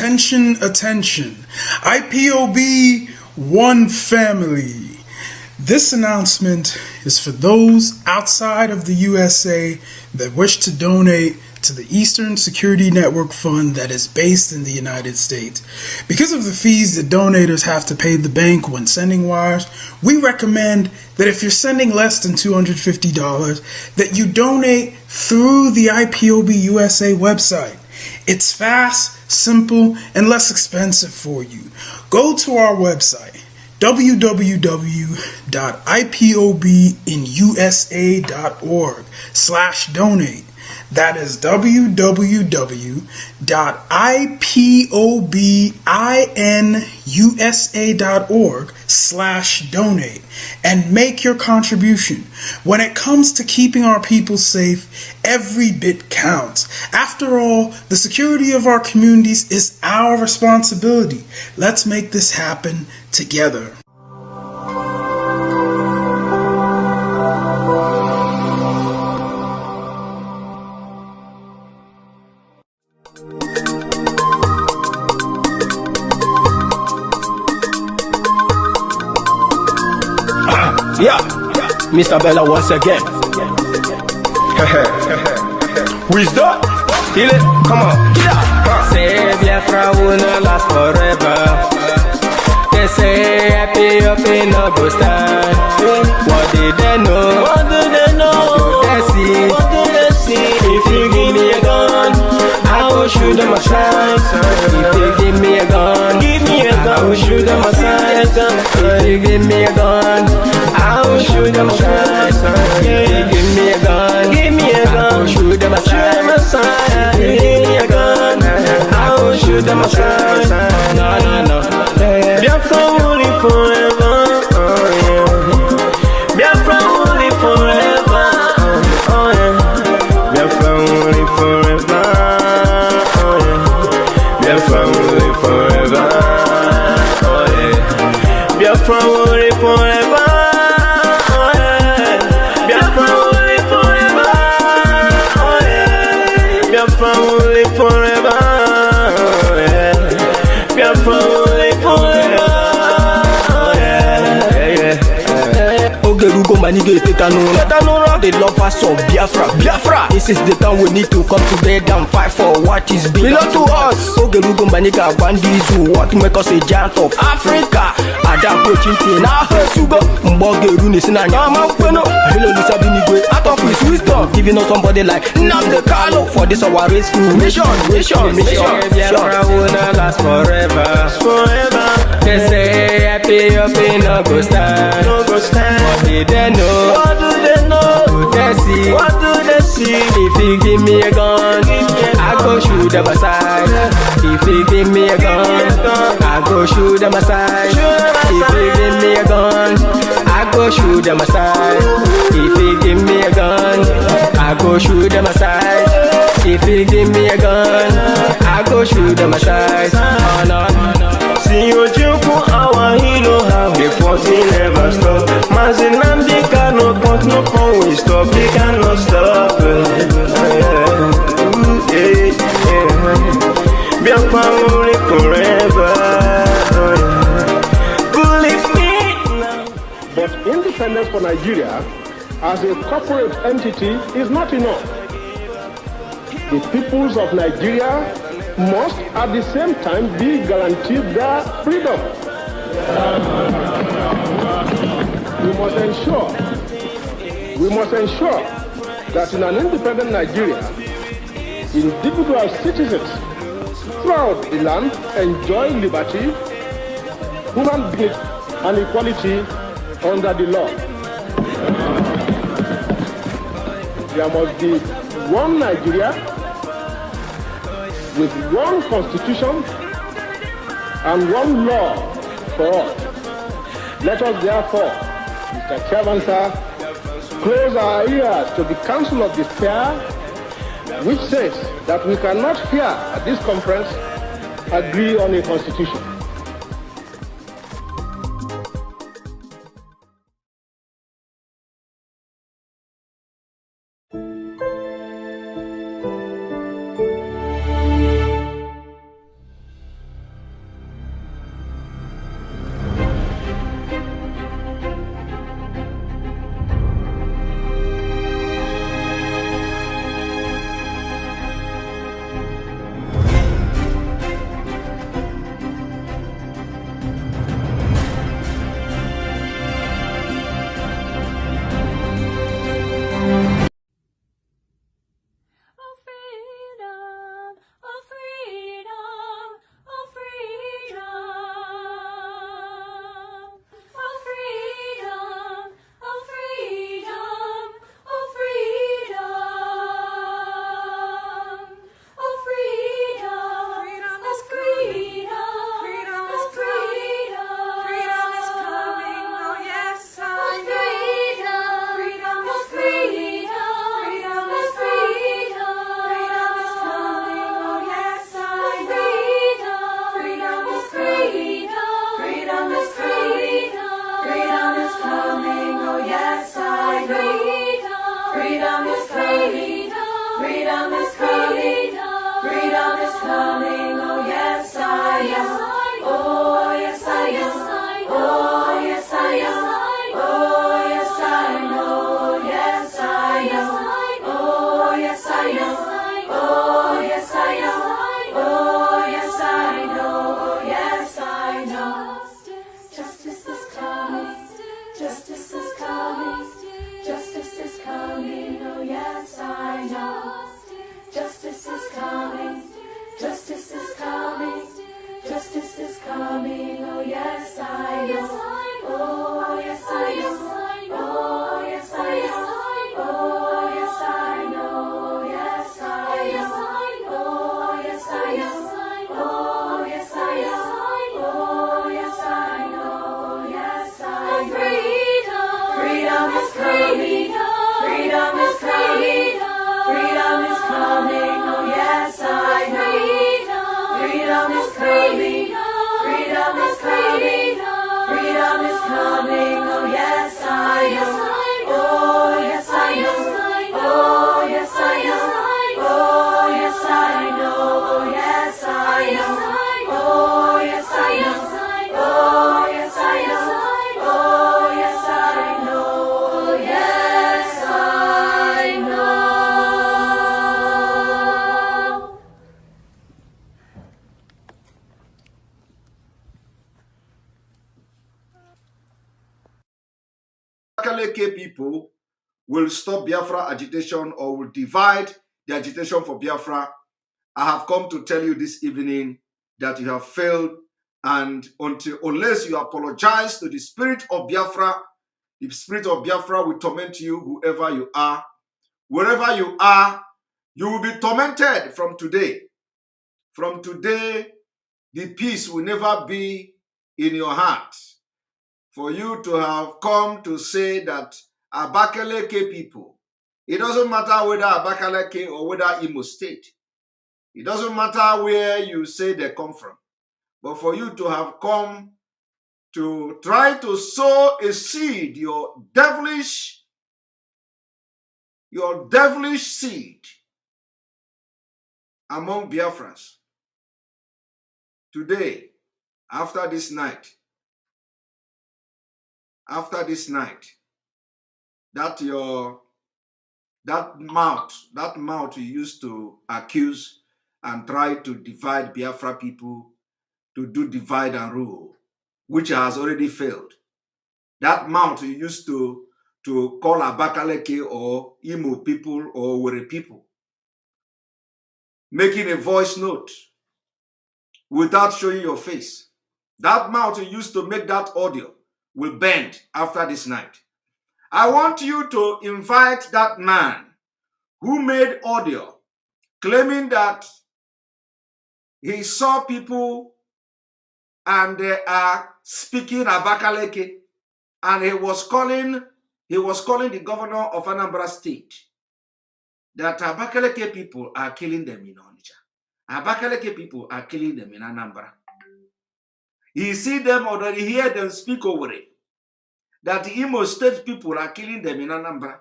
Attention, attention. IPOB One Family. This announcement is for those outside of the USA that wish to donate to the Eastern Security Network Fund that is based in the United States. Because of the fees that donators have to pay the bank when sending wires, we recommend that if you're sending less than $250, that you donate through the IPOB USA website. It's fast, simple, and less expensive for you. Go to our website, www.ipobinusa.org/donate. That is www.ipobinusa.org/donate and make your contribution. When it comes to keeping our people safe, every bit counts. After all, the security of our communities is our responsibility. Let's make this happen together. Yeah, Mr. Bella once again. Wisdom, feel it, come on. Yeah. Say Biafra will not last forever. They say happy up in no go stand. What did they know? What do they know? What do they see? What do they see? If you give me a gun, I will shoot them aside. If you give me a gun, I will shoot them aside. If you give me a gun, I will shoot them aside. If you give me a gun, I will shoot them aside. If you give me a gun, I will shoot them aside. No. Biafra will live forever. Biafra will live forever. Biafra will live forever. Biafra will live forever. Biafra will live forever. Biafra will live forever. Biafra will live forever. Biafra will live forever. Ogerugo manige tetanura. The lovers of Biafra. This is the time we need to come together and fight for what is belong to us. Ogerugo maniga bandizu. What make us a giant of Africa? Adam Pochinti na Sugo. Mbogeru ni sinanya makweno. Hello Lisa Binigwe. Out of his wisdom, giving us somebody like nnamdi for this our race school mission. Biafra will not last forever. They say happy up in no go stand. What did they know? What do they know? What do they see? If you give me a gun, I go shoot them aside. If you give me a gun, I go shoot them aside. If you give me a gun, I go shoot them aside. If you give me a gun, I go shoot them aside. If you give me a gun, I go shoot them aside. Oh no. See you jump our hero, how the fighting never stop. Nnamdi cannot but no power we stop. He cannot stop. Biafra will live forever. Believe me now. But independence for Nigeria as a corporate entity is not enough. The peoples of Nigeria must at the same time be guaranteed their freedom. We must ensure that in an independent Nigeria, individual citizens throughout the land enjoy liberty, human dignity, and equality under the law. There must be one Nigeria with one constitution and one law for all. Let us therefore, Mr. Chairman, sir, close our ears to the Council of Despair, which says that we cannot here at this conference agree on a constitution. Abakaleke people will stop Biafra agitation or will divide the agitation for Biafra. I have come to tell you this evening that you have failed, and unless you apologize to the spirit of Biafra, the spirit of Biafra will torment you, whoever you are. Wherever you are, you will be tormented from today. From today, the peace will never be in your heart. For you to have come to say that Abakaleke people, it doesn't matter whether Abakaleke or whether Imo State, it doesn't matter where you say they come from, but for you to have come to try to sow a seed, your devilish seed among Biafrans. Today, after this night, that mouth you used to accuse and try to divide Biafra people, to do divide and rule, which has already failed. That mouth you used to call Abakaleke or Imo people or Were people, making a voice note without showing your face. That mouth you used to make that audio will bend after this night. I want you to invite that man who made audio claiming that he saw people and they are speaking Abakaleke, and he was calling the governor of Anambra State that Abakaleke people are killing them in Onitsha. Abakaleke people are killing them in Anambra. He see them already, hear them speak over it. That Imo State people are killing them in Anambra.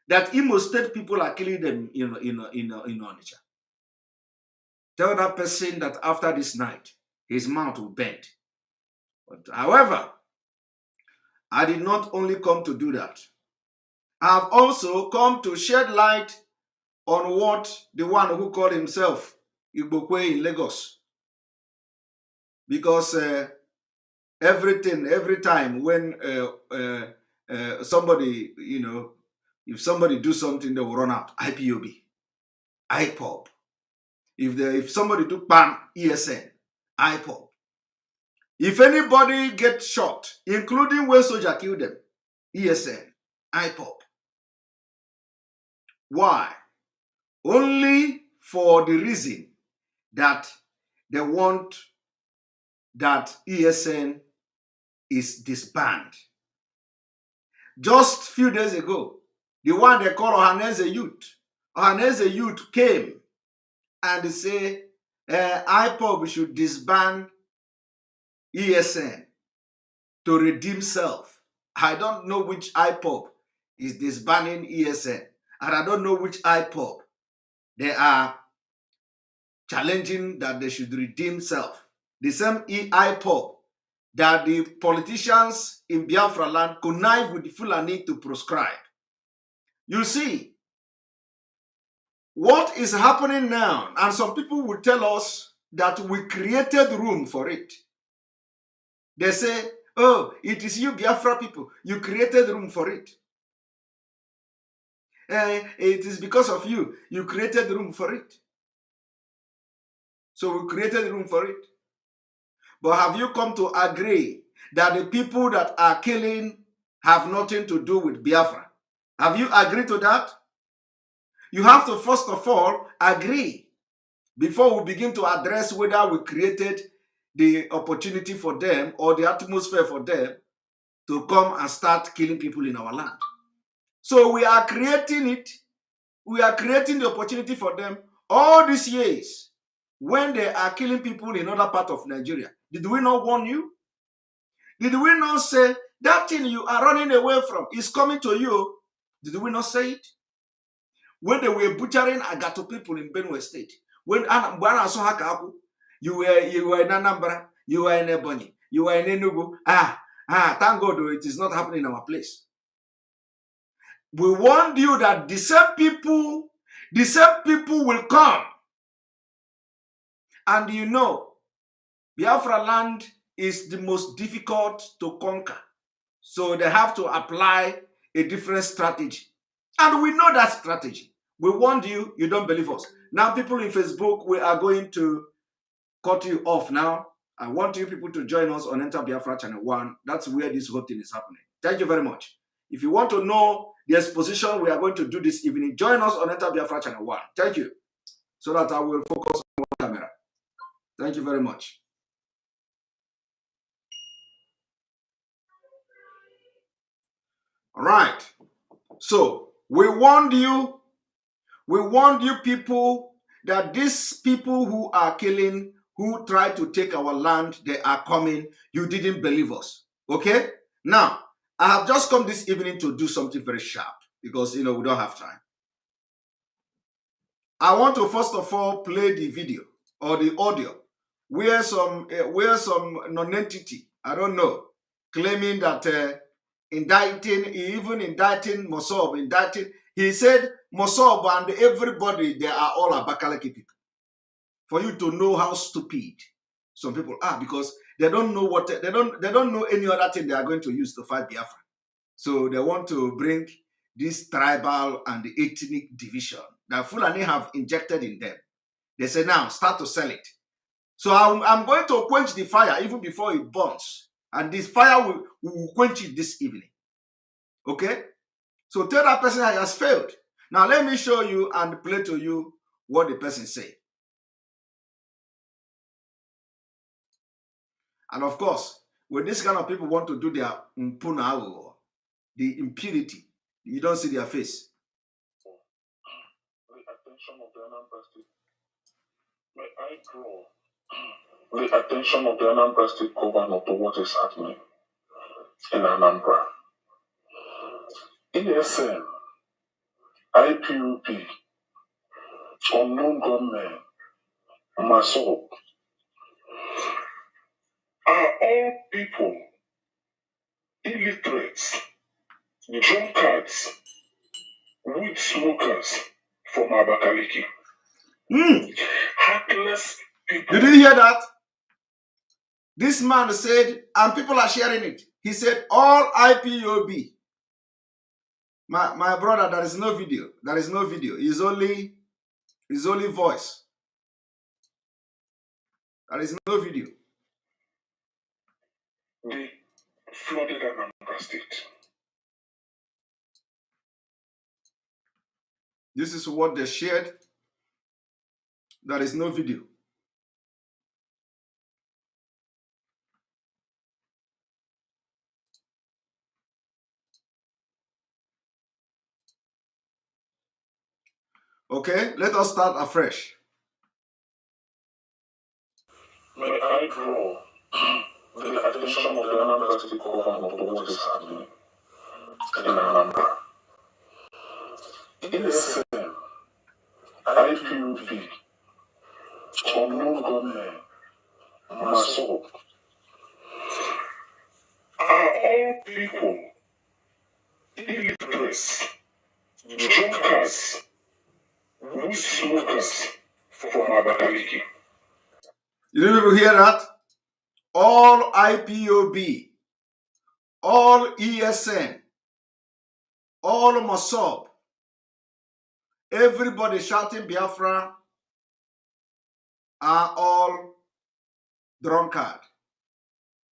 That Imo State people are killing them in Onitsha. Tell that person that after this night, his mouth will bend. But, however, I did not only come to do that. I have also come to shed light on what the one who called himself Igbokwe in Lagos. Because every time when somebody, if somebody do something, they will run out. IPOB, ipob. If somebody do PAN, ESN, ipob. If anybody gets shot, including when soldier killed them, ESN, ipob. Why? Only for the reason that they want that ESN is disbanded. Just a few days ago, the one they call Ohaneze Youth came and say ipob should disband ESN to redeem self. I don't know which ipob is disbanding ESN, and I don't know which ipob they are challenging that they should redeem self. the same ipob that the politicians in Biafraland connive with the Fulani to proscribe. You see, what is happening now, and some people will tell us that we created room for it. They say, oh, it is you Biafra people, you created room for it. It is because of you, you created room for it. So we created room for it. But have you come to agree that the people that are killing have nothing to do with Biafra? Have you agreed to that? You have to first of all agree before we begin to address whether we created the opportunity for them or the atmosphere for them to come and start killing people in our land. So we are creating it. We are creating the opportunity for them all these years when they are killing people in other parts of Nigeria. Did we not warn you? Did we not say that thing you are running away from is coming to you? Did we not say it? When they were butchering Agato people in Benue State, when you were in Anambra, you were in Ebonyi, you were in Enugu. Thank God it is not happening in our place. We warned you that the same people will come. And you know, Biafraland is the most difficult to conquer. So they have to apply a different strategy. And we know that strategy. We warned you, you don't believe us. Now people in Facebook, we are going to cut you off now. I want you people to join us on Enter Biafra Channel 1. That's where this whole thing is happening. Thank you very much. If you want to know the exposition we are going to do this evening, join us on Enter Biafra Channel 1. Thank you. So that I will focus on one camera. Thank you very much. All right. So we warned you people that these people who are killing, who try to take our land, they are coming. You didn't believe us. Okay? Now, I have just come this evening to do something very sharp because, we don't have time. I want to first of all play the video or the audio where some non-entity, I don't know, claiming that even indicting Mosob, he said Mosob and everybody, they are all Abakalaki people. For you to know how stupid some people are, because they don't know they don't know any other thing they are going to use to fight Biafra. So they want to bring this tribal and ethnic division that Fulani have injected in them. They say now start to sell it. So I'm going to quench the fire even before it burns, and this fire will quench it this evening. Okay? So tell that person that has failed. Now let me show you and play to you what the person said. And of course, when this kind of people want to do their mpuna, the impurity, you don't see their face. The attention of the Anambra State. May I draw the attention of the Anambra State governor to what is happening in Anambra. ESN, IPOB, unknown gunmen, Masop, are all people, illiterates, drunkards, weed smokers from Abakaliki. Heartless people. Did you hear that? This man said, and people are sharing it. He said, all IPOB. My brother, there is no video. There is no video. It's only voice. There is no video. They flooded Anambra State. This is what they shared. There is no video. Okay, let us start afresh. May I draw the attention of the Anambra State government to what is happening in Anambra. ESN, IPOB, unknown gunmen, Maso, are all people illiterates, drunkards, weed smokers from Abakaliki? You didn't even hear that? All IPOB, all ESN, all Mossab, everybody shouting Biafra are all drunkard,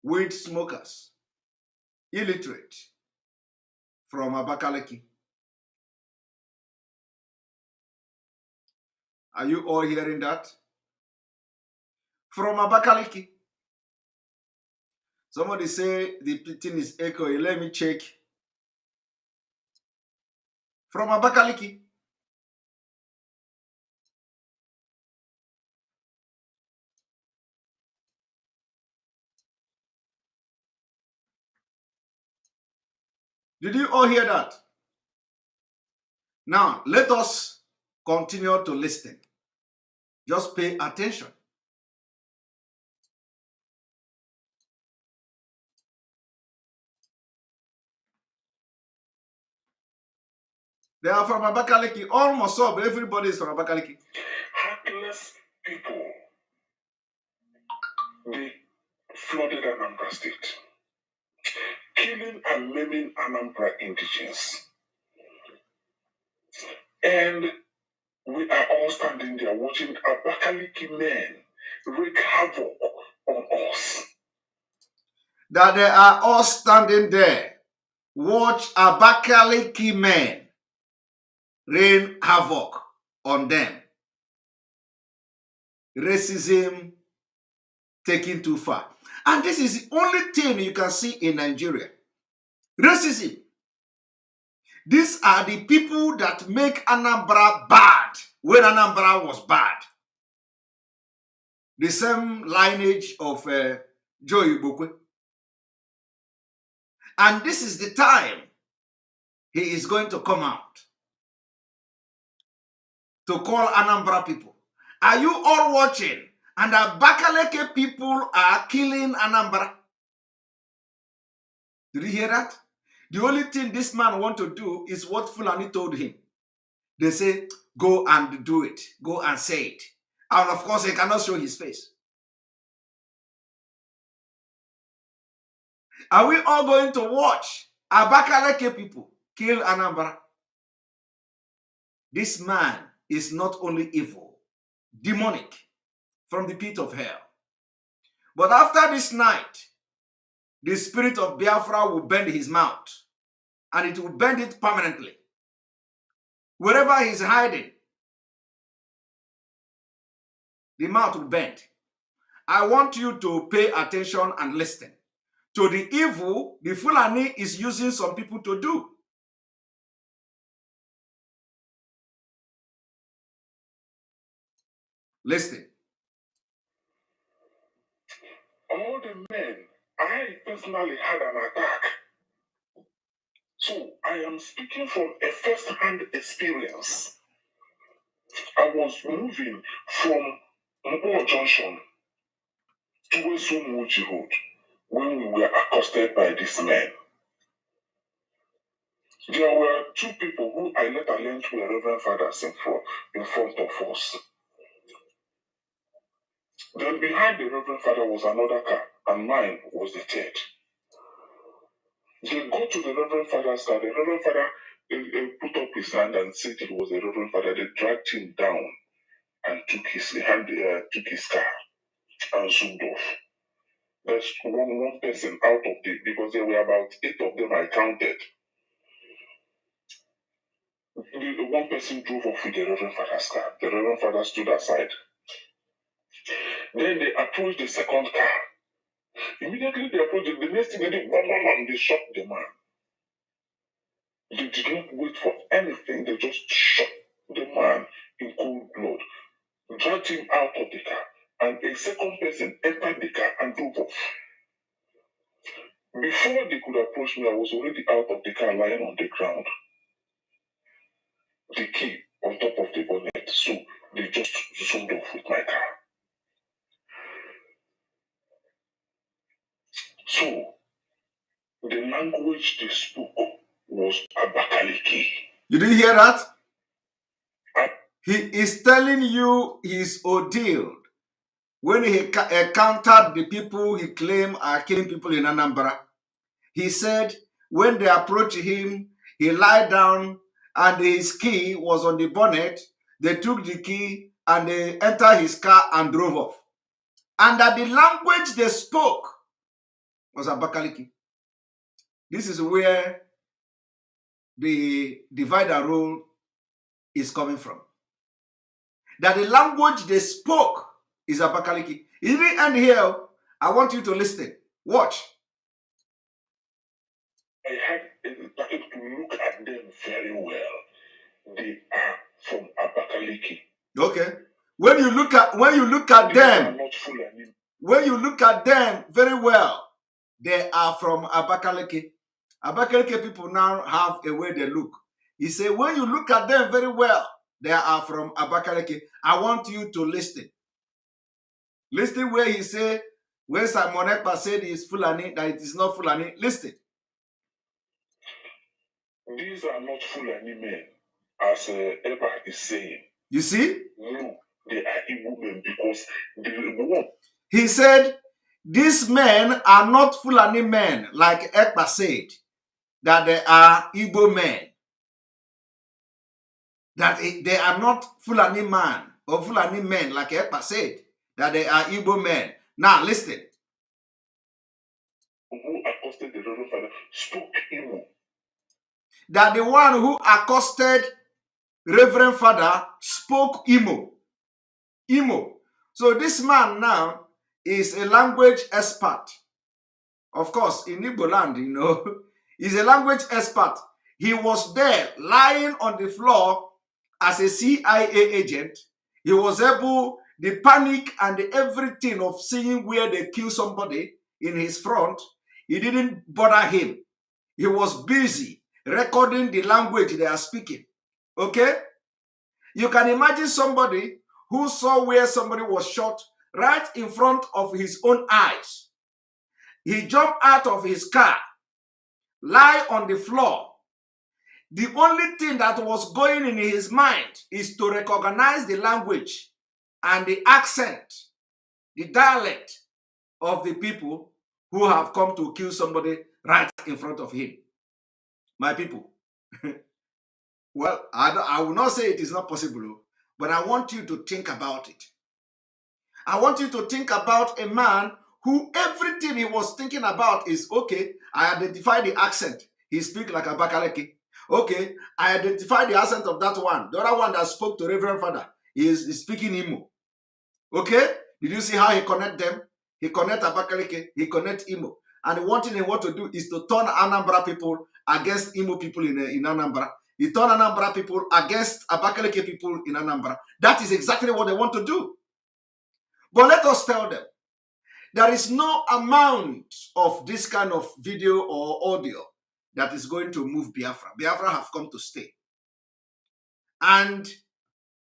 weed smokers, illiterate from Abakaliki. Are you all hearing that? From Abakaliki. Somebody say the thing is echoing. Let me check. From Abakaliki. Did you all hear that? Now, let us continue to listen. Just pay attention. They are from Abakaliki. Almost all, everybody is from Abakaliki. Heartless people, they flooded Anambra State, killing and maiming Anambra indigenes. And we are all standing there watching Abakaliki men wreak havoc on us. That they are all standing there. Watch Abakaliki men rain havoc on them. Racism taken too far. And this is the only thing you can see in Nigeria. Racism. These are the people that make Anambra bad when Anambra was bad. The same lineage of Joe Ibokwe. And this is the time he is going to come out to call Anambra people. Are you all watching? And the Abakaliki people are killing Anambra. Did you hear that? The only thing this man want to do is what Fulani told him. They say, go and do it. Go and say it. And of course, he cannot show his face. Are we all going to watch Abakaliki people kill Anambra? This man is not only evil, demonic, from the pit of hell. But after this night, the spirit of Biafra will bend his mouth, and it will bend it permanently. Wherever he's hiding, the mouth will bend. I want you to pay attention and listen to the evil the Fulani is using some people to do. Listen. All the men, I personally had an attack. So I am speaking from a first-hand experience. I was moving from Mpo Junction towards Umuchi Road when we were accosted by these men. There were two people who I later learned were Reverend Fathers in front of us. Then behind the Reverend Father was another car, and mine was the third. They got to the Reverend Father's car. The Reverend Father put up his hand and said it was the Reverend Father. They dragged him down and took his car and zoomed off. There's one person out of because there were about 8 of them I counted. The one person drove off with the Reverend Father's car. The Reverend Father stood aside. Then they approached the second car. Immediately they approached it. The next thing they did, and they shot the man. They did not wait for anything. They just shot the man in cold blood, dragged him out of the car, and a second person entered the car and drove off. Before they could approach me, I was already out of the car, lying on the ground. The key on top of the bonnet, so they just zoomed off with my car. So, the language they spoke was Abakaliki. You didn't hear that? He is telling you his ordeal. When he encountered the people he claimed are killing people in Anambra, he said when they approached him, he lied down and his key was on the bonnet. They took the key and they entered his car and drove off. And that the language they spoke was Abakaliki. This is where the divide and rule is coming from. That the language they spoke is Abakaliki. It didn't end here. I want you to listen. Watch. I had started to look at them very well. They are from Abakaliki. Okay. When you look at them, when you look at them very well, they are from Abakaliki. Abakaliki people now have a way they look. He said, when you look at them very well, they are from Abakaliki. I want you to listen. Listen where he said, when Simon Ekpa said he is Fulani, that it is not Fulani. Listen. These are not Fulani men, as Ekpa is saying. You see? No, they are Igbo men because they He said, these men are not Fulani men, like Ekpa said, that they are Igbo men. That they are not Fulani man or Fulani men, like Ekpa said, that they are Igbo men. Now, listen. Who accosted the Reverend Father spoke Igbo. That the one who accosted Reverend Father spoke Imo. Imo. So this man now is a language expert. Of course, in Igbo land, you know, he's a language expert. He was there lying on the floor as a CIA agent. He was able, the panic and the everything of seeing where they kill somebody in his front, it didn't bother him. He was busy recording the language they are speaking. Okay? You can imagine somebody who saw where somebody was shot right in front of his own eyes. He jumped out of his car, lie on the floor. The only thing that was going in his mind is to recognize the language and the accent, the dialect of the people who have come to kill somebody right in front of him. My people. Well, I will not say it is not possible, but I want you to think about it. I want you to think about a man who everything he was thinking about is, okay, I identify the accent. He speaks like a Abakaliki. Okay, I identify the accent of that one. The other one that spoke to Reverend Father is speaking Imo. Okay, did you see how he connect them? He connect Abakaliki, he connect Imo. And the one thing he want to do is to turn Anambra people against Imo people in Anambra. He turn Anambra people against Abakaliki people in Anambra. That is exactly what they want to do. But let us tell them, there is no amount of this kind of video or audio that is going to move Biafra. Biafra have come to stay. And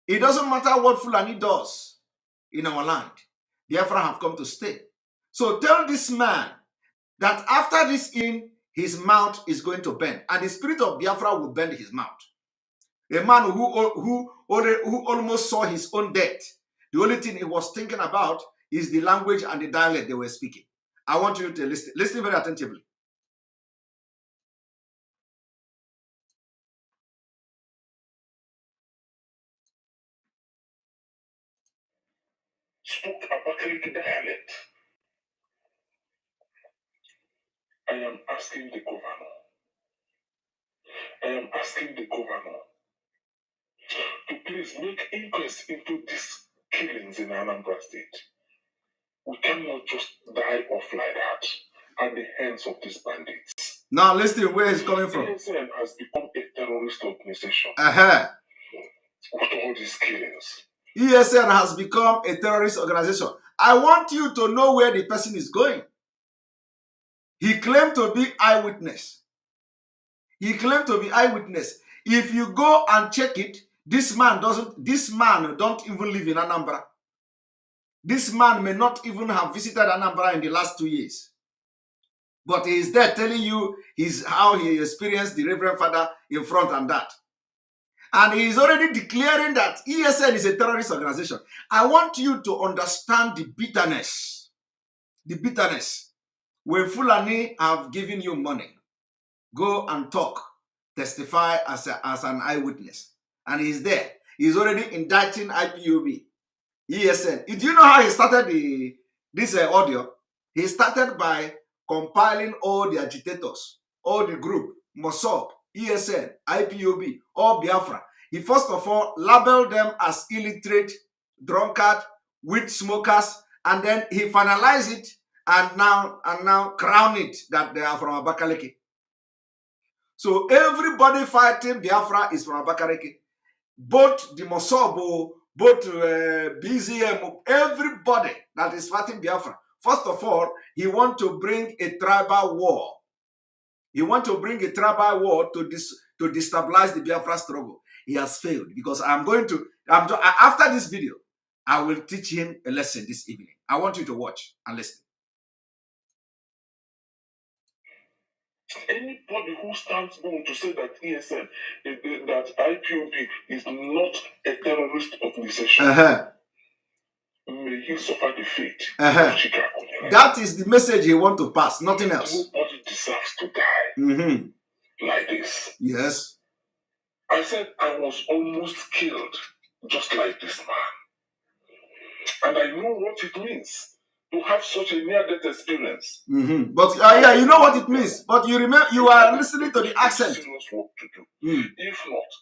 it doesn't matter what Fulani does in our land. Biafra have come to stay. So tell this man that after this his mouth is going to bend. And the spirit of Biafra will bend his mouth. A man who almost saw his own death. The only thing he was thinking about is the language and the dialect they were speaking. I want you to listen. Listen very attentively. Spoke Abakaliki dialect. I am asking the governor. I am asking the governor to please make inquest into these killings in Anambra State. We cannot just die off like that at the hands of these bandits. Now listen where he's coming from. ESN has become a terrorist organization with all these killings. ESN has become a terrorist organization. I want you to know where the person is going. He claimed to be eyewitness. He claimed to be eyewitness. If you go and check it, this man don't even live in Anambra. This man may not even have visited Anambra in the last 2 years. But he is there telling you how he experienced the Reverend Father in front and that. And he is already declaring that ESN is a terrorist organization. I want you to understand the bitterness. The bitterness. When Fulani have given you money, go and talk, testify as an eyewitness. And he's there. He's already indicting IPOB, ESN. Do you know how he started this audio? He started by compiling all the agitators, all the group, Mossad, ESN, IPOB, all Biafra. He first of all labeled them as illiterate, drunkard, weed smokers, and then he finalized it and now crown it that they are from Abakaliki. So everybody fighting Biafra is from Abakaliki. Both the Mossad, both BZM, everybody that is fighting Biafra. First of all, he wants to bring a tribal war. He wants to bring a tribal war to destabilize the Biafra struggle. He has failed because after this video, I will teach him a lesson this evening. I want you to watch and listen. Anybody who stands bold to say that ESN, that IPOB is not a terrorist organization, may he suffer the fate of Chicago. That is the message he wants to pass, nothing else. Nobody deserves to die like this. Yes. I said I was almost killed just like this man. And I know what it means to have such a near-death experience. But yeah, you know what it means. But you remember, you are listening to the accent. Serious work to do. If not,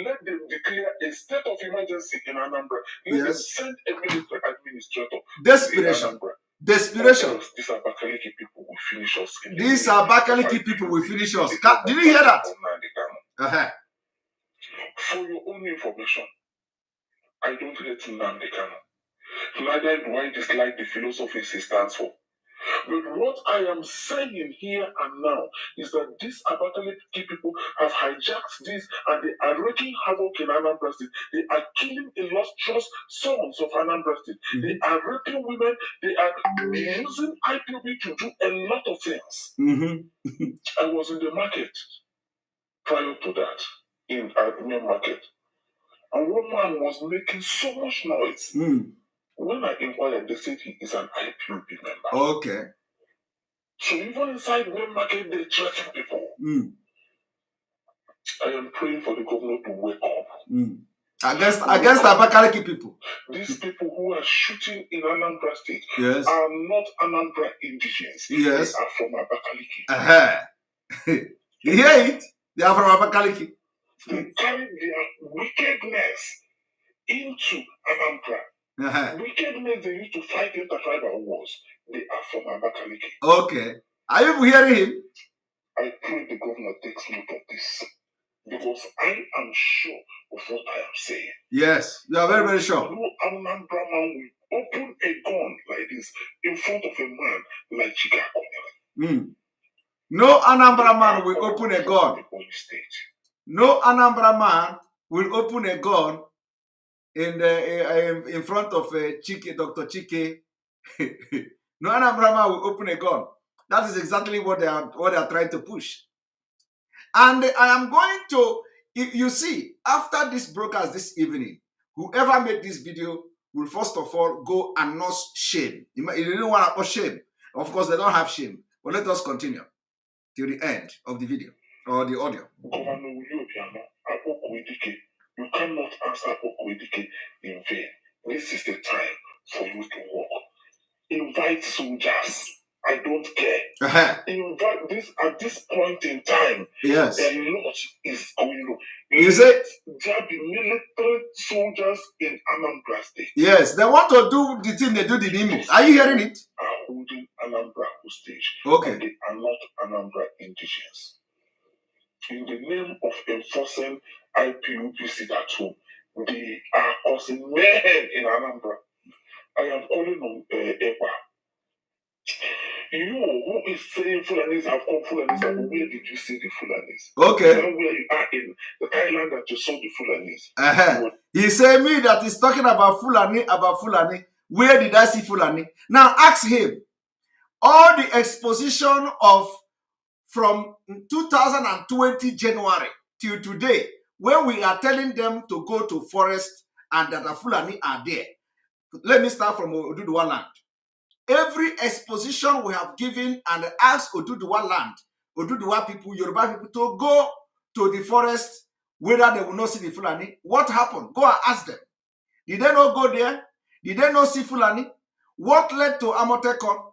let them declare a state of emergency in Anambra. Let them send a military administrator. Desperation. Desperation. These Abakaliki people will finish us. These Abakaliki people will finish us. Did you hear that? For your own information, I don't hate nnamdi. Neither do I dislike the philosophy he stands for. But what I am saying here and now is that these Abakaliki people have hijacked this and they are wreaking havoc in Anambra State. They are killing illustrious sons of Anambra State. They are raping women. They are using IPOB to do a lot of things. I was in the market prior to that, in our main market. And one man was making so much noise. When I inquired, they said he is an IPOB member. Okay. So even inside main market, they threaten people. I am praying for the governor to wake up. Against Abakaliki people. These people who are shooting in Anambra State are not Anambra indigenous. Yes. They are from Abakaliki. You hear it? They are from Abakaliki. They carry their wickedness into Anambra. Wickedness they used to fight intertribal wars. They are from Abakaliki. Okay. Are you hearing him? I pray the governor takes note of this. Because I am sure of what I am saying. Yes, you are very, very sure. No Anambra man will open a gun like this in front of a man like Chicago. No Anambra man will open a gun. No Anambra man will open a gun in front of Chike, Dr. Chike. No Anambra man will open a gun. That is exactly what they are trying to push. And I am going to, you see, after this broadcast this evening, whoever made this video will first of all go and nurse shame. You don't want to put shame. Of course, they don't have shame. But let us continue till the end of the video or the audio. You cannot answer Okwedike in vain. This is the time for you to walk. Invite soldiers. I don't care. Invite this at this point in time. Yes. A lot is going on. You say there be military soldiers in Anambra State. Yes, they want to do the thing they do the Nimo. Are you hearing it? Are holding Anambra hostage. Okay. And they are not Anambra indigenous. In the name of enforcing IPUPC at home, they are causing mayhem in Anambra. I am calling on Ewa. You who is saying Fulanis have come, Fulanis have come, where did you see the Fulanis? Okay. Tell where you are in the Thailand that you saw the Fulanis. He said me that he's talking about Fulani. Where did I see Fulani? Now ask him, all the exposition of from 2020 January till today, when we are telling them to go to forest and that the Fulani are there. Let me start from Oduduwa land. Every exposition we have given and asked Oduduwa land, Oduduwa people, Yoruba people to go to the forest, whether they will not see the Fulani. What happened? Go and ask them. Did they not go there? Did they not see Fulani? What led to Amoteko?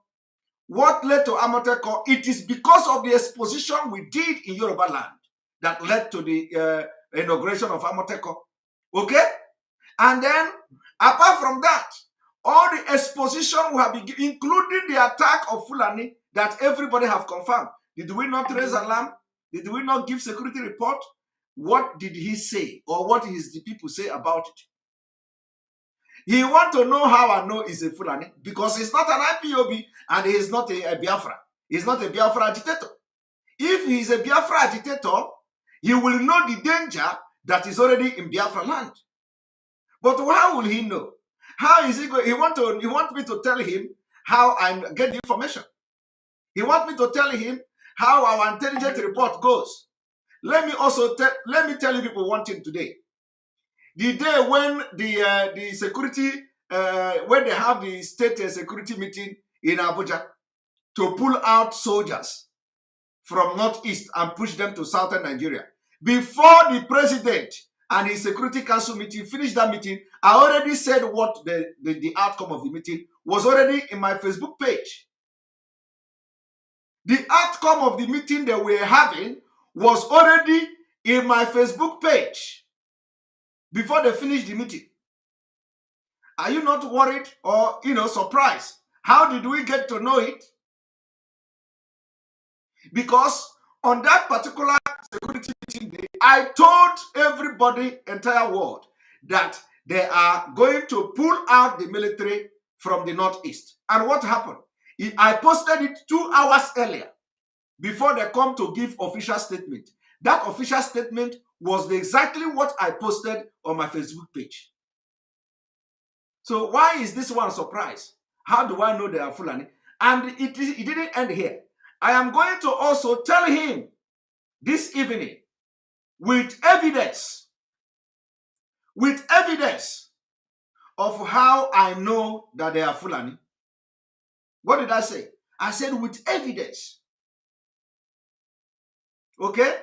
What led to Amoteko? It is because of the exposition we did in Yoruba land that led to the inauguration of Amoteko. Okay? And then, apart from that, all the exposition we have been, including the attack of Fulani that everybody have confirmed. Did we not raise alarm? Did we not give security report? What did he say, or what is the people say about it? He want to know how I know he's a Fulani because he's not an IPOB and he is not a Biafra. He's not a Biafra agitator. If he is a Biafra agitator, he will know the danger that is already in Biafraland. But how will he know? How is he going? He want me to tell him how I get the information. He want me to tell him how our intelligence report goes. Let me tell you people one thing today. The day when the security, when they have the state security meeting in Abuja to pull out soldiers from Northeast and push them to Southern Nigeria, before the president and his security council meeting finished that meeting, I already said what the outcome of the meeting was already in my Facebook page. The outcome of the meeting that we're having was already in my Facebook page before they finished the meeting. Are you not worried or, surprised? How did we get to know it? Because on that particular security meeting day, I told everybody, entire world, that they are going to pull out the military from the Northeast. And what happened? I posted it 2 hours earlier before they come to give official statement. That official statement was exactly what I posted on my Facebook page. So why is this one surprise? How do I know they are Fulani? And it didn't end here. I am going to also tell him this evening with evidence of how I know that they are Fulani. What did I say? I said with evidence. Okay?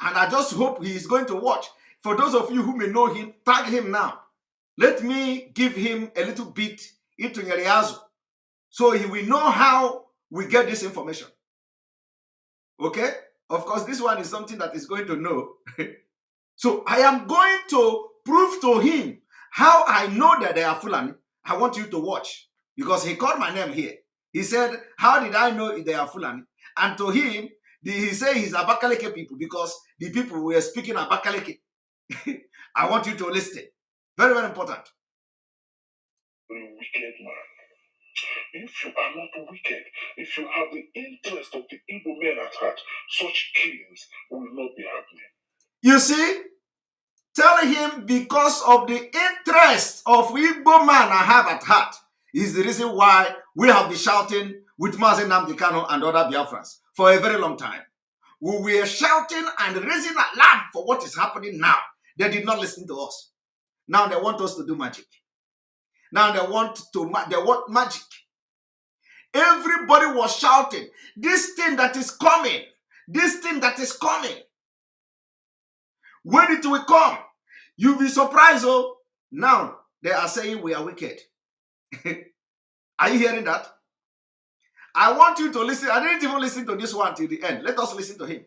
And I just hope he is going to watch. For those of you who may know him, tag him now. Let me give him a little bit into Nyeriazu so he will know how we get this information. Okay? Of course, this one is something that is going to know. So I am going to prove to him how I know that they are Fulani. I want you to watch because he called my name here. He said, how did I know they are Fulani? And to him, he said he's Abakaleke people because the people were speaking Abakaleke. I want you to listen. Very, very important. Wicked man. If you are not wicked, if you have the interest of the Igbo men at heart, such killings will not be happening. You see, tell him because of the interest of Igbo man I have at heart is the reason why we have been shouting with nnamdi Kanu and other Biafrans for a very long time. We were shouting and raising alarm for what is happening now. They did not listen to us. Now they want us to do magic. Now they want magic. Everybody was shouting, this thing that is coming, this thing that is coming. When it will come, you'll be surprised. Oh, now they are saying we are wicked. Are you hearing that? I want you to listen. I didn't even listen to this one till the end. Let us listen to him.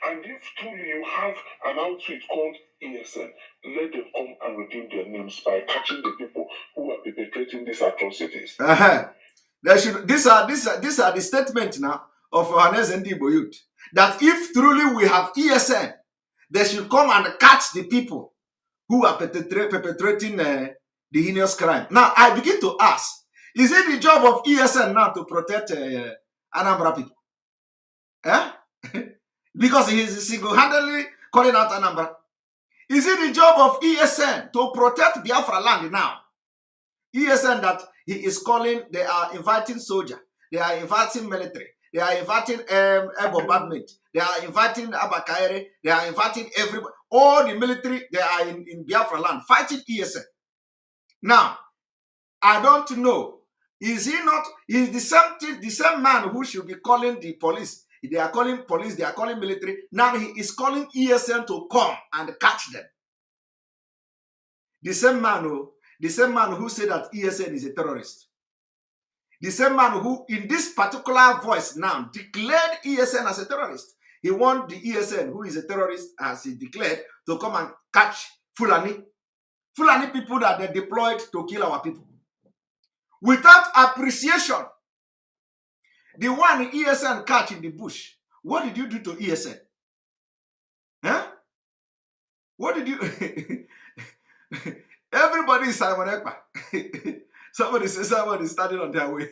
And if truly you have an outfit called ESN, let them come and redeem their names by catching the people who are perpetrating these atrocities. These are the statements now of Johannes and Igbo youth. That if truly we have ESN, they should come and catch the people who are perpetrating the heinous crime. Now, I begin to ask, is it the job of ESN now to protect Anambra people? Eh? Because he is single-handedly calling out Anambra. Is it the job of ESN to protect Biafraland now? ESN that he is calling, they are inviting soldier, they are inviting military, they are inviting air bombardment, they are inviting Abakaere, they are inviting everybody, all the military, they are in Biafraland fighting ESN. Now, I don't know. Is he not? Is the same man who should be calling the police? They are calling police, they are calling military. Now he is calling ESN to come and catch them. The same man who said that ESN is a terrorist. The same man who, in this particular voice now, declared ESN as a terrorist. He want the ESN, who is a terrorist, as he declared, to come and catch Fulani people that they deployed to kill our people. Without appreciation, the one ESN catch in the bush, what did you do to ESN? Huh? What did you... Everybody is Simon Ekpa. Somebody says someone is standing on their way.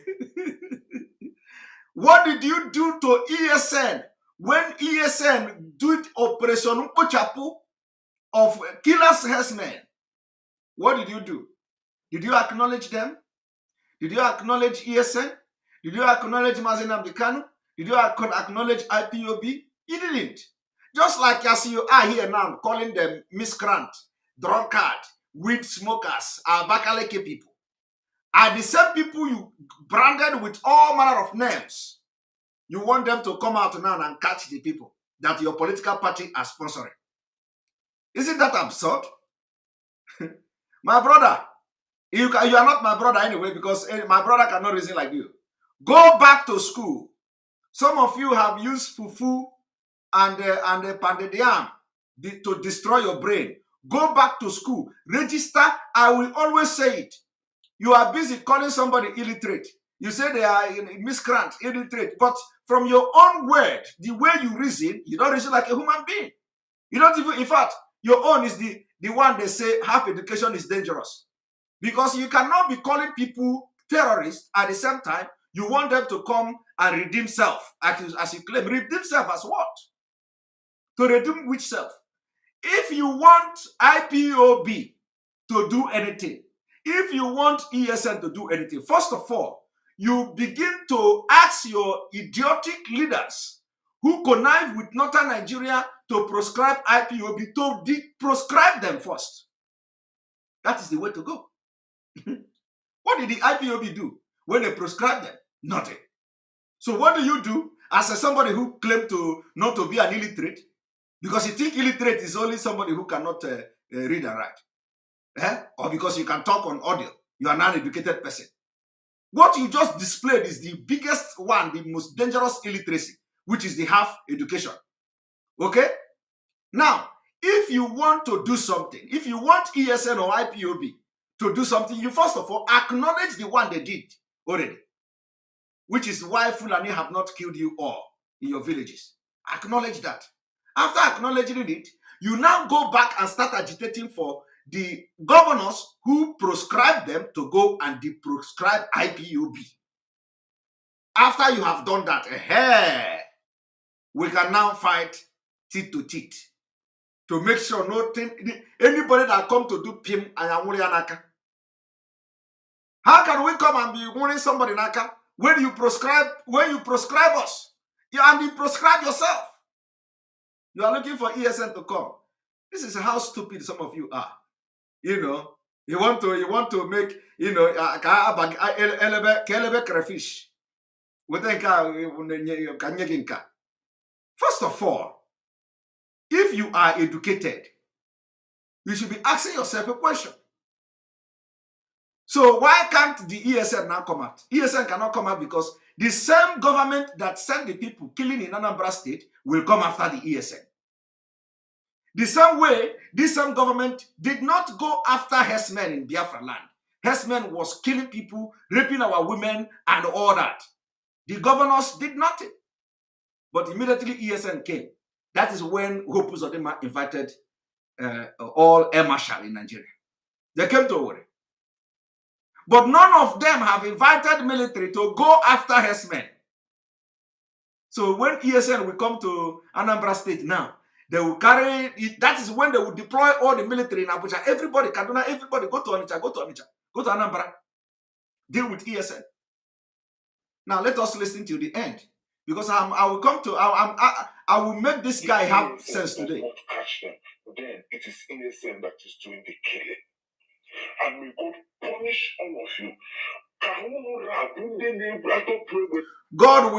What did you do to ESN when ESN did Operation Mpochapu of killers herdsmen? What did you do? Did you acknowledge them? Did you acknowledge ESN? Did you acknowledge nnamdi Kanu? Did you acknowledge IPOB? You didn't. Just like as you are here now, calling them miscreant, drunkard, weed smokers, Abakaleke people, are the same people you branded with all manner of names. You want them to come out now and catch the people that your political party are sponsoring. Isn't that absurd? My brother, you are not my brother anyway, because my brother cannot reason like you. Go back to school. Some of you have used fufu and pounded yam to destroy your brain. Go back to school. Register. I will always say it. You are busy calling somebody illiterate. You say they are miscreant, illiterate. But from your own word, the way you reason, you don't reason like a human being. You don't even, in fact, your own is the one they say half education is dangerous. Because you cannot be calling people terrorists at the same time. You want them to come and redeem self, as you claim. Redeem self as what? To redeem which self? If you want IPOB to do anything, if you want ESN to do anything, first of all, you begin to ask your idiotic leaders who connive with Northern Nigeria to proscribe IPOB, to proscribe them first. That is the way to go. What did the IPOB do when they proscribed them? Nothing. So what do you do as somebody who claimed to not to be an illiterate? Because you think illiterate is only somebody who cannot read and write. Or because you can talk on audio. You are not an educated person. What you just displayed is the biggest one, the most dangerous illiteracy, which is the half education. Okay? Now, if you want to do something, if you want ESN or IPOB to do something, you first of all acknowledge the one they did already. Which is why Fulani have not killed you all in your villages. Acknowledge that. After acknowledging it, you now go back and start agitating for the governors who proscribed them to go and deproscribe IPOB. After you have done that, we can now fight teeth to teeth to make sure anybody that come to do PIM and Anaka. How can we come and be warning somebody Naka when you proscribe us? And you proscribe yourself. You are looking for ESN to come. This is how stupid some of you are. You know, you want to make, you know, crayfish. First of all, if you are educated, you should be asking yourself a question. So why can't the ESN now come out? ESN cannot come out because the same government that sent the people killing in Anambra state will come after the ESN. The same way, this same government did not go after herdsmen in Biafraland. Herdsmen was killing people, raping our women, and all that. The governors did nothing. But immediately ESN came. That is when Hope Uzodinma invited all air marshal in Nigeria. They came to Owerri. But none of them have invited military to go after herdsmen. So when ESN will come to Anambra state now, they will carry it. That is when they will deploy all the military in Abuja. Everybody, Kaduna, everybody, go to Onitsha, go to Anambra. deal with ESN. Now let us listen till the end, because I will make this guy have sense today. Not catch them, then it is ESN that is doing the killing, and may God punish all of you. God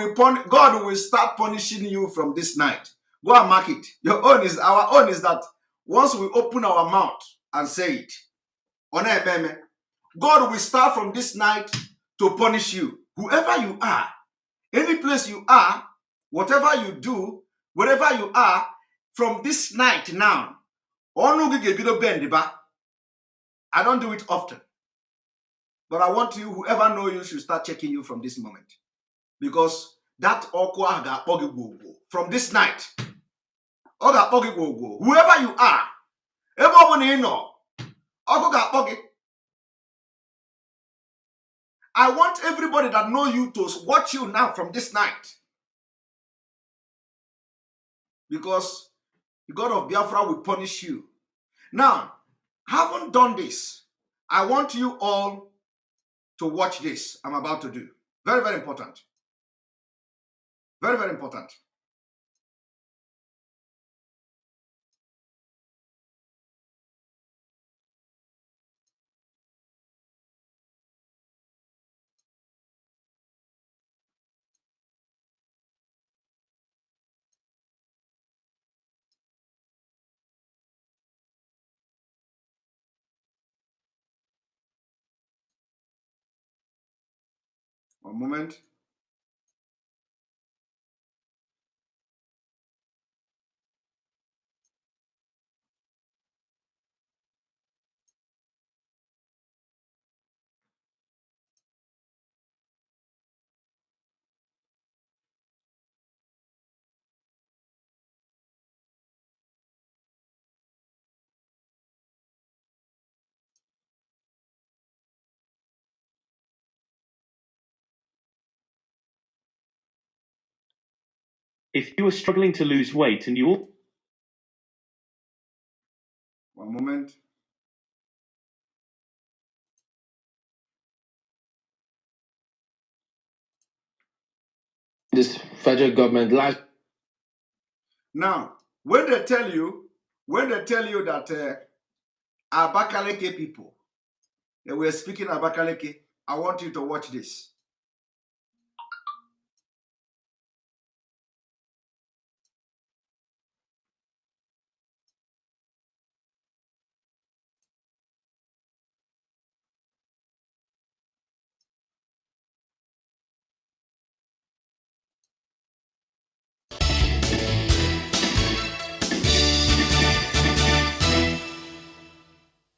will start punishing you from this night. Go and mark it. Our own is that once we open our mouth and say it, God will start from this night to punish you. Whoever you are, any place you are, whatever you do, wherever you are, from this night now, I don't do it often. But I want you, whoever know you, should start checking you from this moment. Because that from this night, whoever you are, I want everybody that know you to watch you now from this night. Because the God of Biafra will punish you. Now, having done this, I want you all to watch this I'm about to do. Very, very important. Very, very important. One moment. If you are struggling to lose weight and you... One moment. This federal government lies. Now, when they tell you that Abakaleke people, they were speaking Abakaleke, I want you to watch this.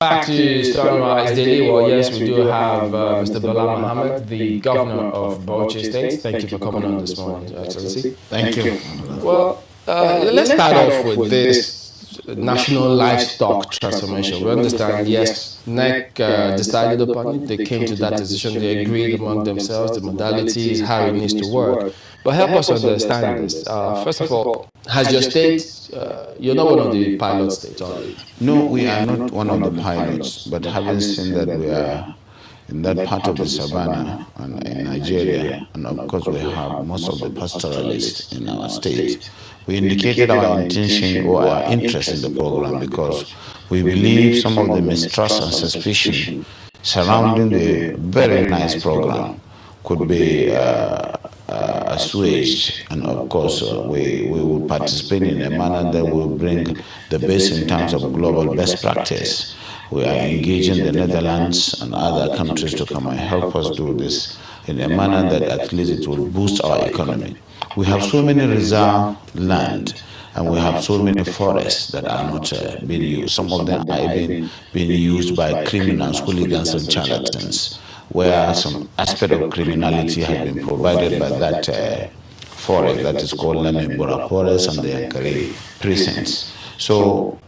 Back to Sunrise Daily. Well, yes, we do have Mr. Bala Mohammed, the governor of Bauchi State. Thank you for coming on this morning, Excellency. Thank you. Well, let's start off with this national livestock transformation. We understand, yes, NEC decided upon it. They came to that decision. They agreed among themselves, the modalities, how it needs to work. But help us understand this. First of all, has your state, you're not one of the pilot states, are you? No, we are not one of the pilots, but having seen that we are in that part of the savannah and in Nigeria, and of course we have most of the pastoralists in our state, we indicated our intention or our interest in the program because we believe some of the mistrust and suspicion surrounding the very nice program could be assuaged, and of course we will participate in a manner that will bring the best in terms of global best practice. We are engaging the Netherlands and other countries to come and help us do this in a manner that at least it will boost our economy. We have so many reserve land and we have so many forests that are not being used. Some of them are even being used by criminals, hooligans and charlatans, where some aspect of criminality has been provided by that forest that is called Anambra forest and the Yankari precincts. So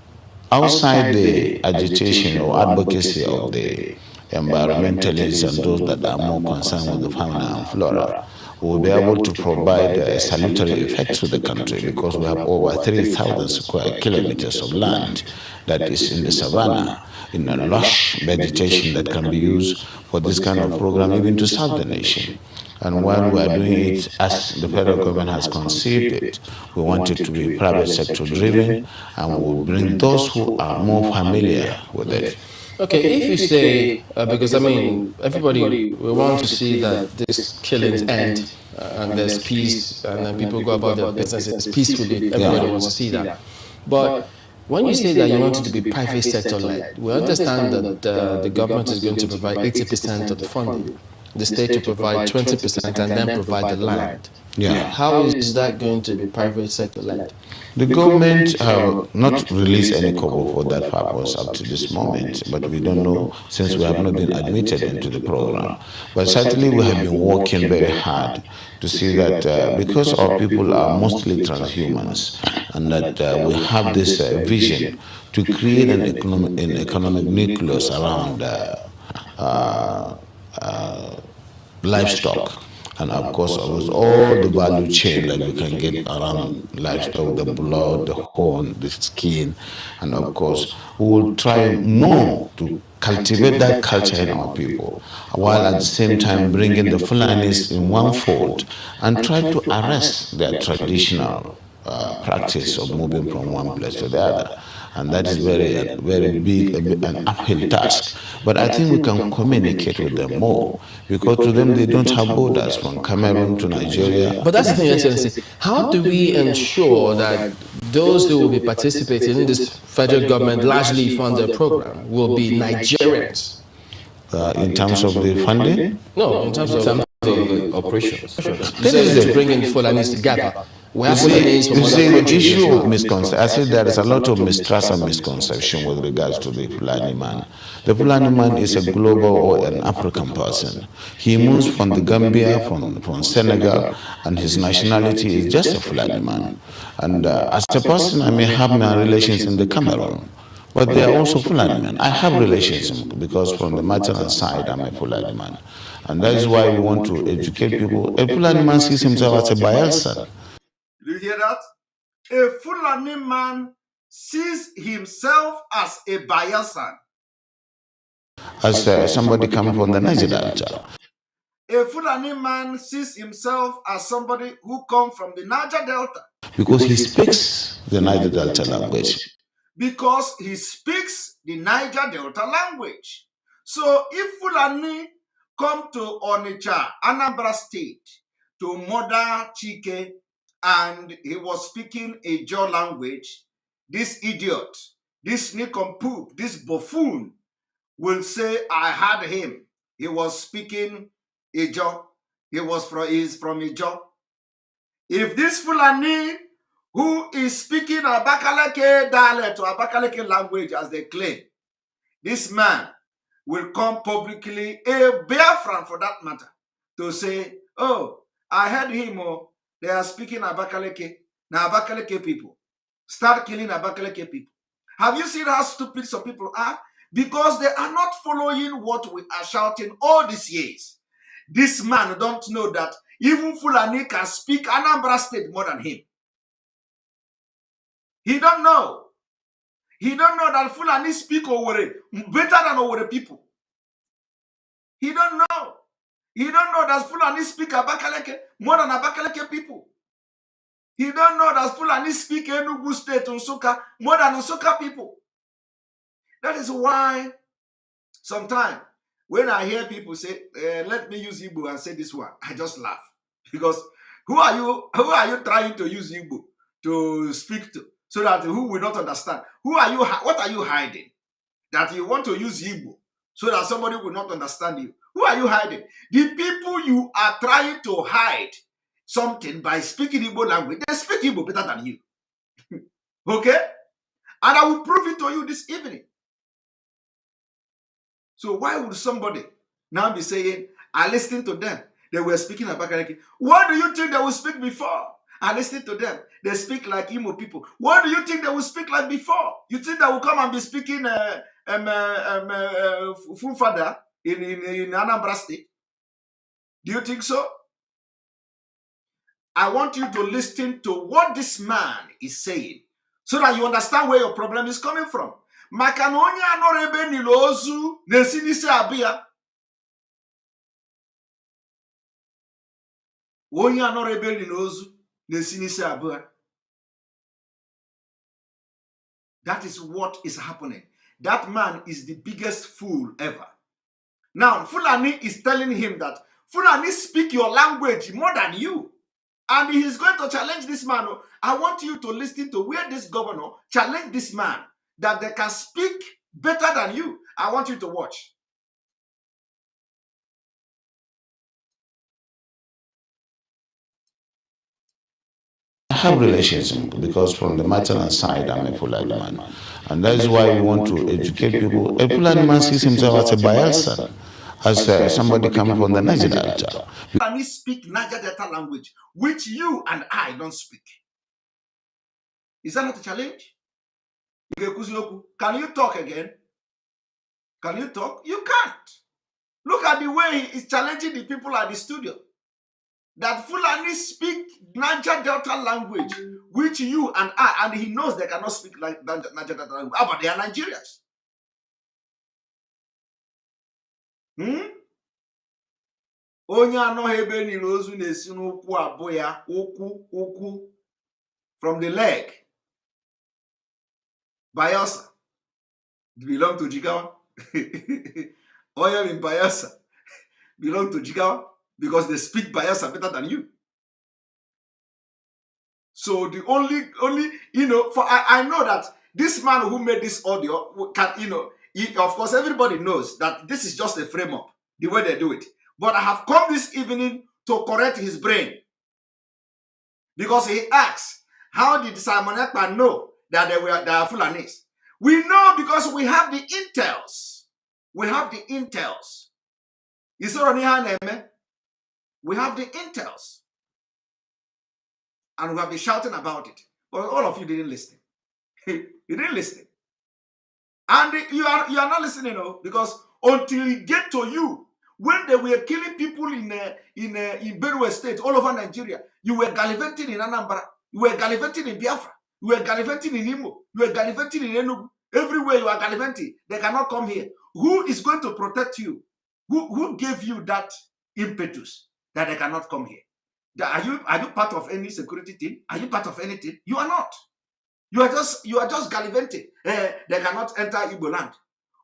outside the agitation or advocacy of the environmentalists, and those that are more concerned with the fauna and flora, we will be able to provide salutary effects to the country, because we have over 3,000 square kilometers of land that is in the savannah, in a lush vegetation that can be used for this kind of program, even to serve the nation. And while we are doing it as the federal government has conceived it, we want it to be private sector driven, and we will bring those who are more familiar with it. Okay, if you say, because I mean, everybody, we want to see that this killings end and there's peace and then people go about their businesses peacefully. Everybody wants to see that. But when you say that you want it to be private sector led, we understand that the government is going to provide 80% of the funding, the state to provide 20% and then provide the land. Yeah. How is that going to be private sector led? The government have not released any cover for that purpose up to this moment, but we don't know, since we have not been admitted into the program. But certainly we have been working very hard to see that because our people are mostly transhumans, and that we have this vision to create an economic nucleus around livestock. And of course, all the value chain that we can get around livestock, the blood, the horn, the skin, and of course, we will try more to cultivate that culture in our people, while at the same time bringing the Fulanis in one fold and try to arrest their traditional practice of moving from one place to the other. And that is very big, an uphill task. But I think we can communicate with them more, because to them they don't have borders from Cameroon to Nigeria. But that's the thing, Excellency. How do we ensure that those who will be participating in this federal government largely funded program will be Nigerians? In terms of the funding? No, in terms of the operations. This is bringing Fulanis together. You see, the issue of misconception, I said there is a lot of mistrust and misconception with regards to the Fulani man. The Fulani man is a global or an African person. He moves from the Gambia, from Senegal, and his nationality is just a Fulani man. And as a person, I may have my relations in the Cameroon, but they are also Fulani men. I have relations because from the maternal side, I'm a Fulani man. And that is why we want to educate people. A Fulani man sees himself as a Bayelsa. Do you hear that? A Fulani man sees himself as a Bayelsan. As somebody coming from the Niger Delta. A Fulani man sees himself as somebody who comes from the Niger Delta. Because he speaks the Niger Delta language. Because he speaks the Niger Delta language. So if Fulani come to Onitsha, Anambra State, to murder Chike, and he was speaking a Jaw language, this idiot, this nincompoop, this buffoon will say, I heard him. He was speaking a Jaw. He is from a Jaw. If this Fulani who is speaking Abakaleke dialect or Abakaleke language as they claim, this man will come publicly, a Biafran for that matter, to say, oh, I heard him, oh, they are speaking Abakaleke. Now Abakaleke people. Start killing Abakaleke people. Have you seen how stupid some people are? Because they are not following what we are shouting all these years. This man don't know that even Fulani can speak Anambra State more than him. He don't know. He don't know that Fulani speak Owere better than Owere people. He don't know. He don't know that Fulani speak Abakaleke more than Abakaleke people. He don't know that Fulani speak Enugu State, Nsukka, more than Nsukka people. That is why sometimes when I hear people say, let me use Igbo and say this one, I just laugh. Because who are you trying to use Igbo to speak to so that who will not understand? What are you hiding? That you want to use Igbo so that somebody will not understand you. Who are you hiding? The people you are trying to hide something by speaking Igbo language, they speak Igbo better than you. Okay? And I will prove it to you this evening. So why would somebody now be saying, I listened to them, they were speaking Abakaleke? What do you think they will speak before? I listened to them, they speak like Imo people. What do you think they will speak like before? You think they will come and be speaking full father? in Anambra State? Do you think so? I want you to listen to what this man is saying so that you understand where your problem is coming from. Makanonya anorebe nilozu nesinise abia. Onya anorebe nilozu nesinise abia. That is what is happening. That man is the biggest fool ever. Now, Fulani is telling him that Fulani speak your language more than you. And he is going to challenge this man. I want you to listen to where this governor challenged this man that they can speak better than you. I want you to watch. I have relations because from the maternal side, I'm a Fulani man. And that's why we want to educate people. A Fulani man sees himself as a Bayelsa, as somebody coming from the Niger Delta. Fulani speak Niger Delta language, which you and I don't speak. Is that not a challenge? Can you talk again? Can you talk? You can't. Look at the way he is challenging the people at the studio. That Fulani speak Niger Delta language, which you and I, and he knows they cannot speak like Niger Delta language. But they are Nigerians. From the leg. Bayelsa belong to Jigawa. Oil in Bayelsa belong to Jigawa because they speak Bayelsa better than you. So the only I know that this man who made this audio can, of course everybody knows that this is just a frame up, the way they do it. But I have come this evening to correct his brain because he asks, how did Simon Ekpa know that they are Fulanis? We know because we have the intels. We have the intels. We have the intels. And we have been shouting about it. But all of you didn't listen. You didn't listen. And you are not listening, because until it get to you, when they were killing people in Benue State, all over Nigeria, you were gallivanting in Anambra, you were gallivanting in Biafra, you were gallivanting in Imo, you were gallivanting in Enugu. Everywhere you are gallivanting, they cannot come here. Who is going to protect you? Who gave you that impetus that they cannot come here? Are you part of any security team? Are you part of anything? You are not. You are just gallivanting. They cannot enter Igbo land.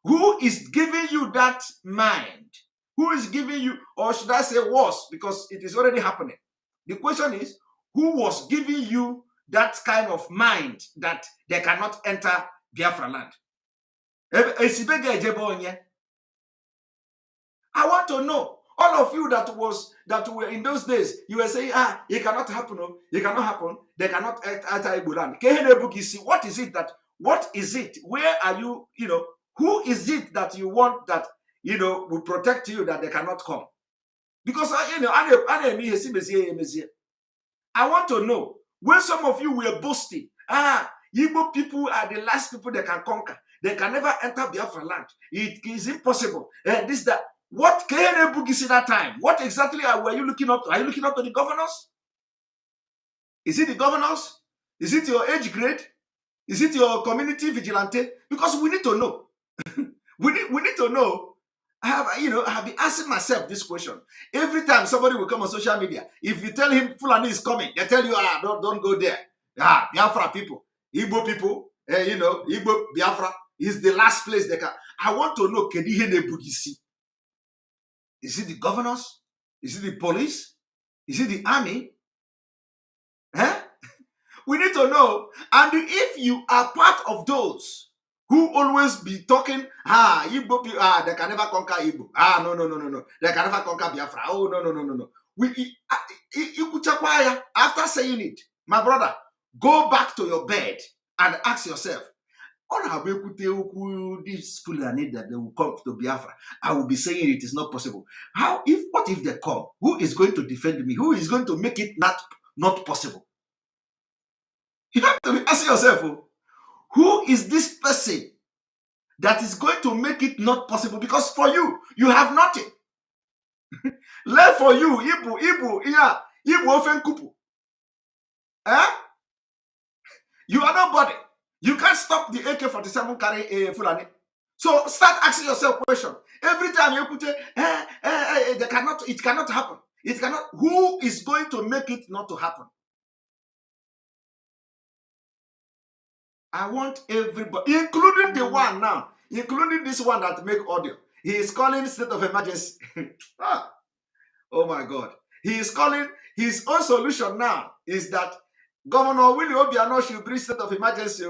Who is giving you that mind? Who is giving you, or should I say was, because it is already happening. The question is, who was giving you that kind of mind that they cannot enter Biafraland? I want to know. All of you that were in those days, you were saying, it cannot happen, it cannot happen, they cannot enter Igbo land. What is it? Where are you, who is it that you want that, will protect you that they cannot come? Because, I want to know, when some of you were boasting, Igbo people are the last people they can conquer. They can never enter Biafra land. It is impossible. That. What KNA that time? What exactly were you looking up to? Are you looking up to the governors? Is it the governors? Is it your age grade? Is it your community vigilante? Because we need to know. we need to know. I have been asking myself this question. Every time somebody will come on social media, if you tell him Fulani is coming, they tell you, don't go there. Biafra people, Igbo people, Igbo Biafra is the last place they can. I want to know, is it the governors? Is it the police? Is it the army? We need to know. And if you are part of those who always be talking, Igbo people, they can never conquer Igbo. No. They can never conquer Biafra. Oh, no. After saying it, my brother, go back to your bed and ask yourself, this Fulani that they will come to Biafra, I will be saying it is not possible. What if they come? Who is going to defend me? Who is going to make it not possible? You have to be asking yourself, who is this person that is going to make it not possible, because for you, you have nothing. Left for you, Ibu ofen kupu. You are nobody. You can't stop the AK-47 carrying Fulani. So start asking yourself a question. Every time you put it cannot happen. It cannot. Who is going to make it not to happen? I want everybody, including the one now, including this one that make audio. He is calling state of emergency. Oh my God. He is calling, his own solution now is that Governor Willie Obiano should bring state of emergency.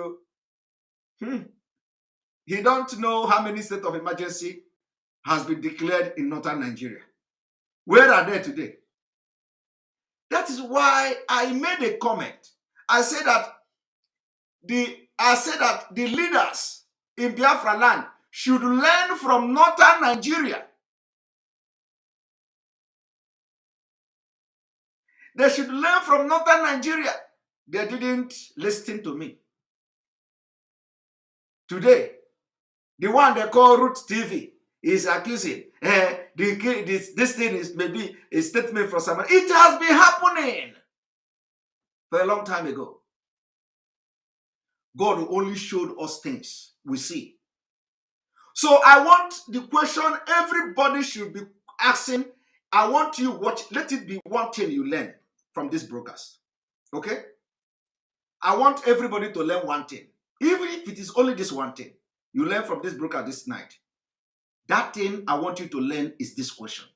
He don't know how many state of emergency has been declared in northern Nigeria. Where are they today? That is why I made a comment. I said that the leaders in Biafraland should learn from northern Nigeria. They should learn from northern Nigeria. They didn't listen to me. Today, the one they call Root TV is accusing this thing is maybe a statement from someone. It has been happening for a long time ago. God only showed us things we see. So I want the question everybody should be asking. I want you watch. Let it be one thing you learn from this broadcast. Okay? I want everybody to learn one thing. Even if it is only this one thing you learn from this broadcast this night. That thing I want you to learn is this question.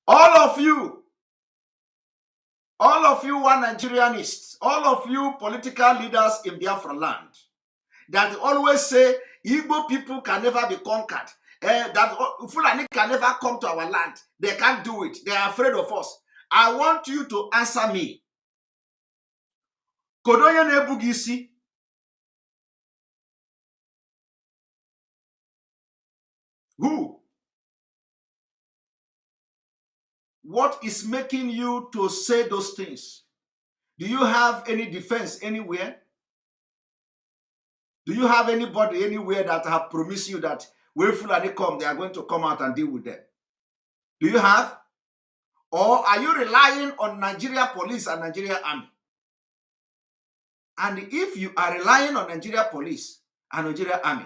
All of you are Nigerianists, all of you political leaders in Biafraland that always say Igbo people can never be conquered, that Fulani can never come to our land. They can't do it. They are afraid of us. I want you to answer me. Kodoye nebugisi. Who? What is making you to say those things? Do you have any defense anywhere? Do you have anybody anywhere that have promised you that when Fulani come, they are going to come out and deal with them? Do you have? Or are you relying on Nigeria police and Nigeria army? And if you are relying on Nigeria police and Nigeria army,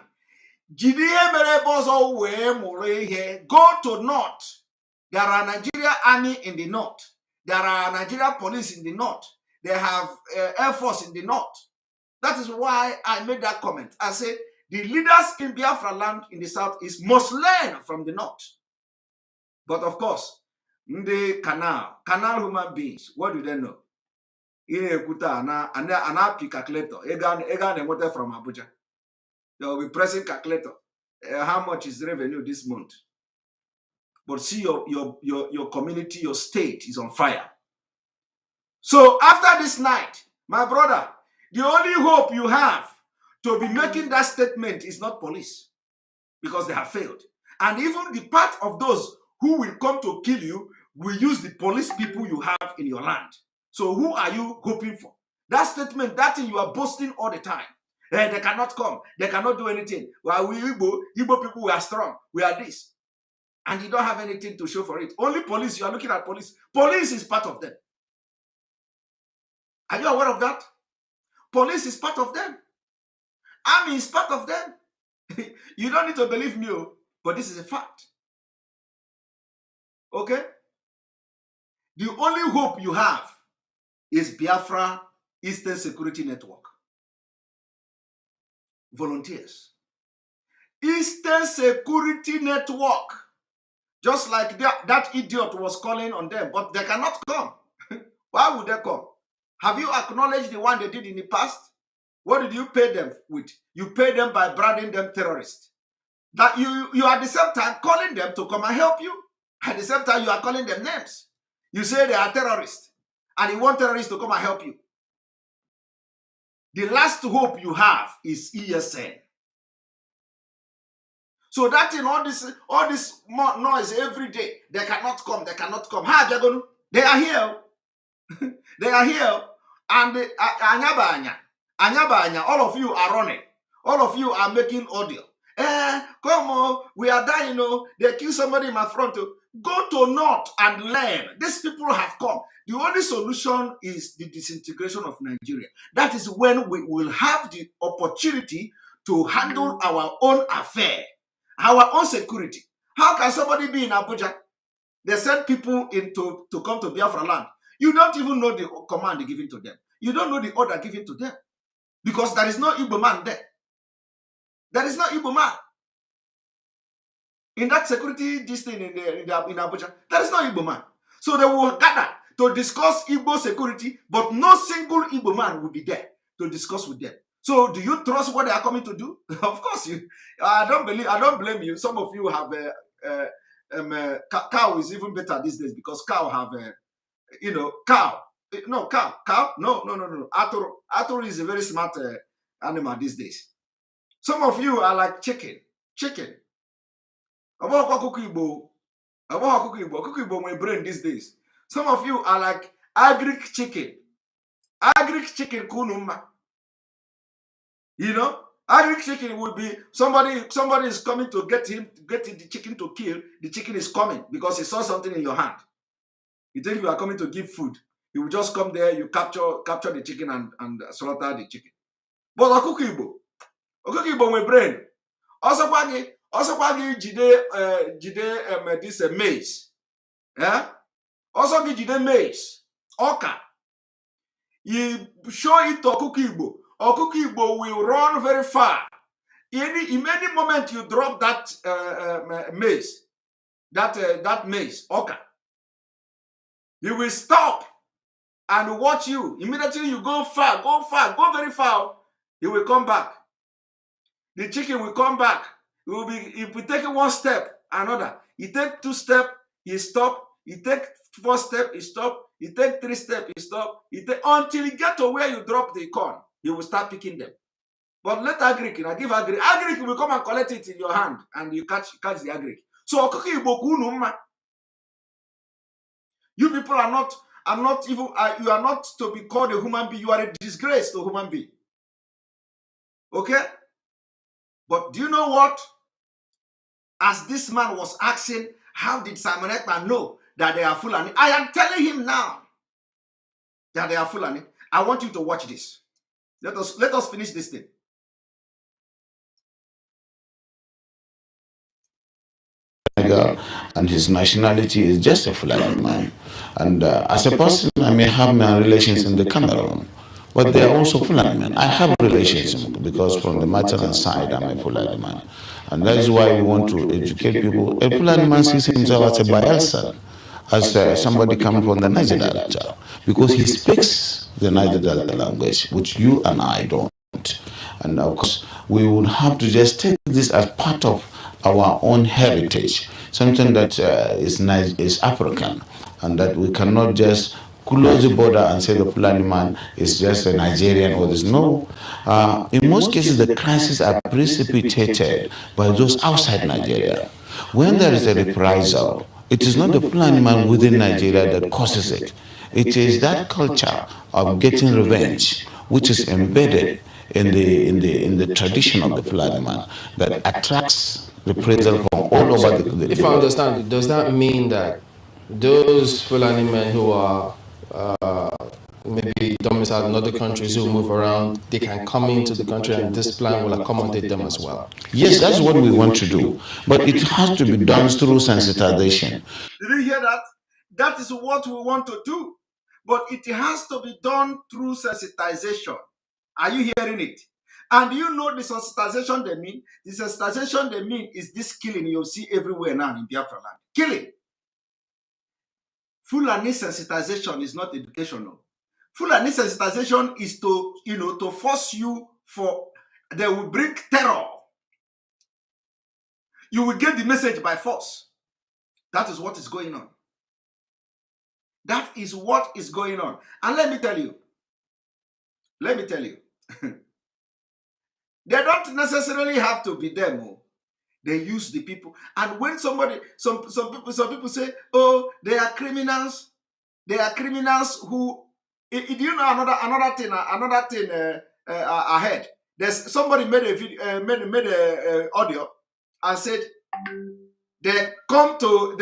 go to north. There are Nigeria army in the north. There are Nigeria police in the north. They have Air Force in the north. That is why I made that comment. I said the leaders in Biafraland in the south must learn from the north. But of course, the canal human beings, what do they know? An calculator. From Abuja. They will be pressing calculator. How much is revenue this month? But see your community, your state is on fire. So after this night, my brother, the only hope you have to be making that statement is not police, because they have failed. And even the part of those who will come to kill you will use the police people you have in your land. So who are you hoping for? That statement, that thing you are boasting all the time. They cannot come. They cannot do anything. Well, we Igbo people, we are strong. We are this. And you don't have anything to show for it. Only police. You are looking at police. Police is part of them. Are you aware of that? Police is part of them. Army is part of them. You don't need to believe me, but this is a fact. Okay? The only hope you have is Biafra Eastern Security Network. Volunteers. Eastern Security Network. Just like that idiot was calling on them, but they cannot come. Why would they come? Have you acknowledged the one they did in the past? What did you pay them with? You pay them by branding them terrorists. That you at the same time calling them to come and help you. At the same time, you are calling them names. You say they are terrorists, and you want terrorists to come and help you. The last hope you have is ESN. So that in all this noise every day, they cannot come, they cannot come. How are they going to? They are here. They are here. And Anyabanya, all of you are running. All of you are making audio. Come on, we are dying, they kill somebody in my front. Go to North and learn. These people have come. The only solution is the disintegration of Nigeria. That is when we will have the opportunity to handle our own affair, our own security. How can somebody be in Abuja? They send people in to come to Biafraland. You don't even know the command given to them. You don't know the order given to them. Because there is no Igbo man there. There is no Igbo man. In that security, this thing in Abuja, there is no Igbo man. So they will gather to discuss Igbo security, but no single Igbo man will be there to discuss with them. So do you trust what they are coming to do? Of course you. I don't blame you. Some of you have cow is even better these days because cow have cow. No, cow. No. Ator is a very smart animal these days. Some of you are like chicken. Cookie Igbo my brain these days. Some of you are like agric chicken. Agric chicken kunuma. Agric chicken will be somebody is coming to get the chicken to kill. The chicken is coming because he saw something in your hand. You think you are coming to give food. He will just come there, you capture the chicken and slaughter the chicken. But Okuko Igbo my brain. Also jide this maize. Yeah? Also jide maize. Oka. You show it to Okuko Igbo. Okuko Igbo will run very far. In any moment you drop that maize, that maize, Oka, he will stop and watch you. Immediately you go very far. He will come back. The chicken will come back. He'll be taking one step, another. He take 2 steps, he stop. He take 4 steps, he stop. He take 3 steps, he stop. Until he get to where you drop the corn, he will start picking them. But let agric, give agric. Agric will come and collect it in your hand, and you catch the agric. So you people are not even. You are not to be called a human being. You are a disgrace to human being. Okay? But do you know what? As this man was asking, how did Simon Ekman know that they are Fulani? I am telling him now that they are Fulani. I want you to watch this. Let us finish this thing. And his nationality is just a Fulani man. And as a person, I may have my relations in the Cameroon, but they are also Fulani men. I have relations because from the maternal side, I'm a Fulani man. And that is why we want to educate people. A Fulani man sees himself as a Bayelsa, as somebody coming from the Niger Delta, because he speaks the Niger Delta language, which you and I don't. And of course, we would have to just take this as part of our own heritage, something that is African, and that we cannot just close the border and say the Fulani man is just a Nigerian or this. No. In most cases, the crises are precipitated by those outside Nigeria. When there is a reprisal, it is not the Fulani man within Nigeria that causes it. It is that culture of getting revenge, which is embedded in the tradition of the Fulani man, that attracts reprisal from all over the If I understand, does that mean that those Fulani men who are maybe domiciled in other countries who move around, they can come into the country and this plan will accommodate them as well? Yes, that's what we want to do. But it has to be done through sensitization. Did you hear that? That is what we want to do. But it has to be done through sensitization. Are you hearing it? And you know the sensitization they mean? The sensitization they mean is this killing you see everywhere now in Biafraland. Killing. Fulani sensitization is not educational. Fulani sensitization is to force you for, they will bring terror. You will get the message by force. That is what is going on. That is what is going on. And let me tell you, they don't necessarily have to be them. They use the people. And when some people say, oh, they are criminals. They are criminals who, do you know another thing ahead? There's somebody made a video, made a audio, and said they come to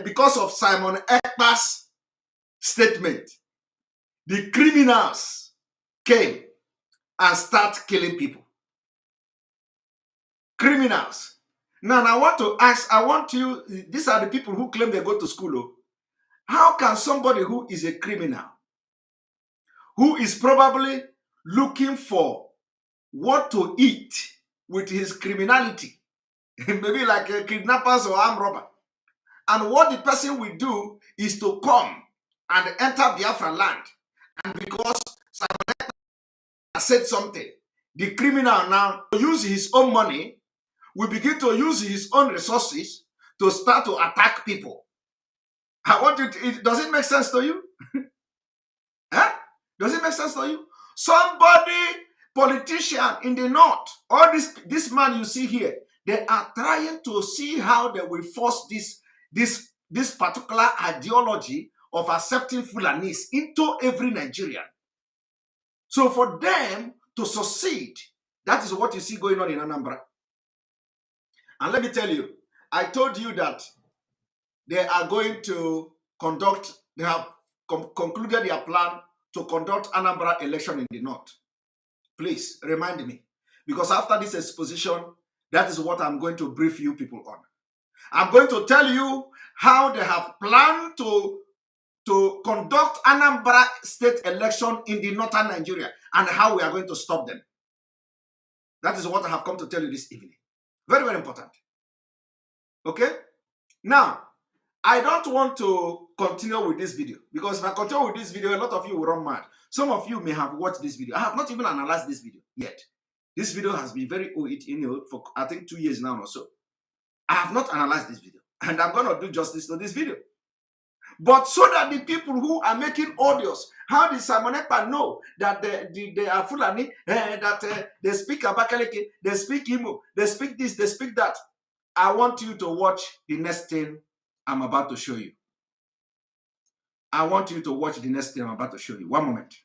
because of Simon Ekpa's statement, the criminals came and start killing people. Criminals. Now, I want to ask, these are the people who claim they go to school. How can somebody who is a criminal, who is probably looking for what to eat with his criminality, maybe like a kidnappers or armed robber, and what the person will do is to come and enter Biafraland, and because Simon said something, the criminal now use his own money, will begin to use his own resources to start to attack people. I want you does it make sense to you? Huh? Does it make sense to you? Somebody, politician in the north, or this man you see here, they are trying to see how they will force this particular ideology of accepting Fulanis into every Nigerian. So for them to succeed, that is what you see going on in Anambra. And let me tell you, I told you that they are going to conduct, they have concluded their plan to conduct Anambra election in the north. Please remind me, because after this exposition, that is what I'm going to brief you people on. I'm going to tell you how they have planned to conduct Anambra state election in the northern Nigeria and how we are going to stop them. That is what I have come to tell you this evening. Very, very important. Okay? Now, I don't want to continue with this video, because if I continue with this video, a lot of you will run mad. Some of you may have watched this video. I have not even analyzed this video yet. This video has been very old, for I think 2 years now or so. I have not analyzed this video, and I'm going to do justice to this video. But so that the people who are making audios, how did Simon Ekpa know that they are Fulani, that they speak Abakaleke, they speak Imo, they speak this, they speak that? I want you to watch the next thing I'm about to show you. I want you to watch the next thing I'm about to show you. One moment.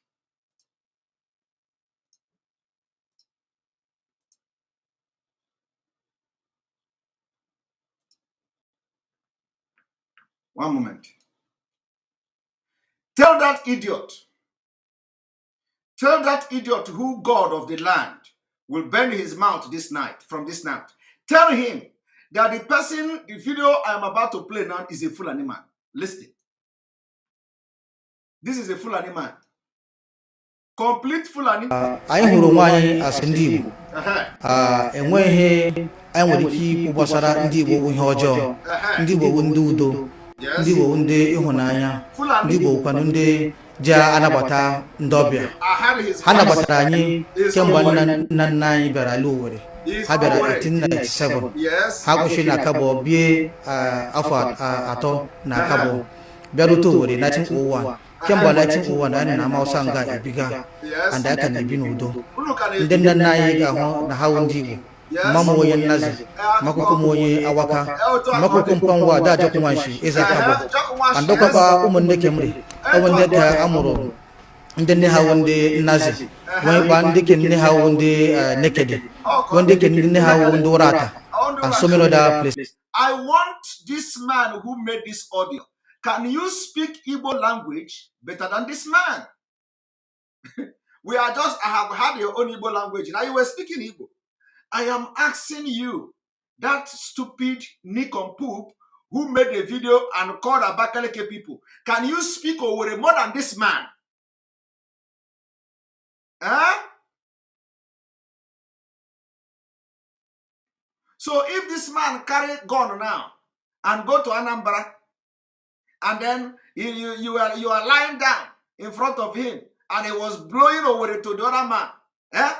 One moment. Tell that idiot who God of the land will bend his mouth this night, from this night. Tell him that the video I'm about to play now is a Fulani man. Listen. This is a Fulani man. Complete Fulani. I hụrụ nwaanyị asị ndị Igbo. Enweghị anyị nwere ike ikwu gbasara ndị Igbo ihe ọjọọ. Ndị Igbo bụ ndị udo. Ndị Igbo bụ ndị ịhụnanya. Ndị Igbo bụkwa ndị ji anabata ndị ọbịa. Ha nabatara anyị kemgbe nna anyị bịara ala Owerri. Ha bịara 1897. Ha kwụsịrị na Akabọ bie afọ atọ na Akabọ. Bịarute Owerri 1901. Kemgbe 1901 anyị na Amawụsa nga ebiga, and aka na-ebi n'udo. Ndị nna anyị ga-ahụ na ha wụ ndị Igbo. Mama onye Nnazi, makwụkwọ m onye Awaka, makwụkwọ Mpanwa ada Jọkụnwanshi eze Akabọ. Andọkwakwa ụmụnne Kemri, ụmụnne ka amụrụ ndị nne ha wụ ndị Nnazi, nwekwa ndị ke nne ha wụ ndị Nekede, ndị ke nne ha wụ ndị Urata, and so many other places. I want this man who made this audio. Can you speak Igbo language better than this man? I have had your own Igbo language. Now you were speaking Igbo. I am asking you, that stupid nincompoop who made a video and called Abakaleke people, can you speak Owerri more than this man? Huh? So if this man carry gun now and go to Anambra, and then you are lying down in front of him, and he was blowing over to the other man. Eh?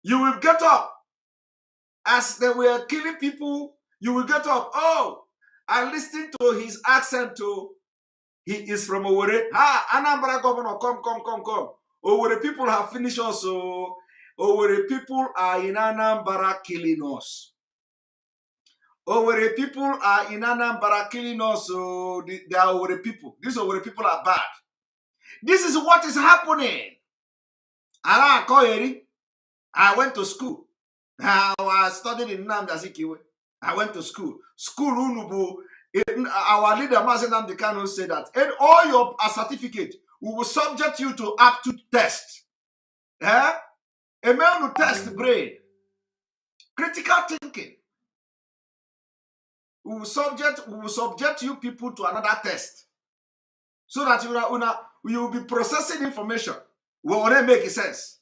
You will get up. As they were killing people, you will get up. Oh, I listened to his accent too. He is from Owerri. Anambra governor, come. Owerri people have finished us. So Owerri people are in Anambra killing us. Owerri people are in Anambra killing us. So they are Owerri people. These Owerri people are bad. This is what is happening. I went to school. I studied in nnamdi. I went to school. School unubu. Our leader, Nnamdi Kanu, said that and all your certificate, we will subject you to aptitude test. A man who test brain, critical thinking. We will subject you people to another test, so that you will be processing information. We will not make sense.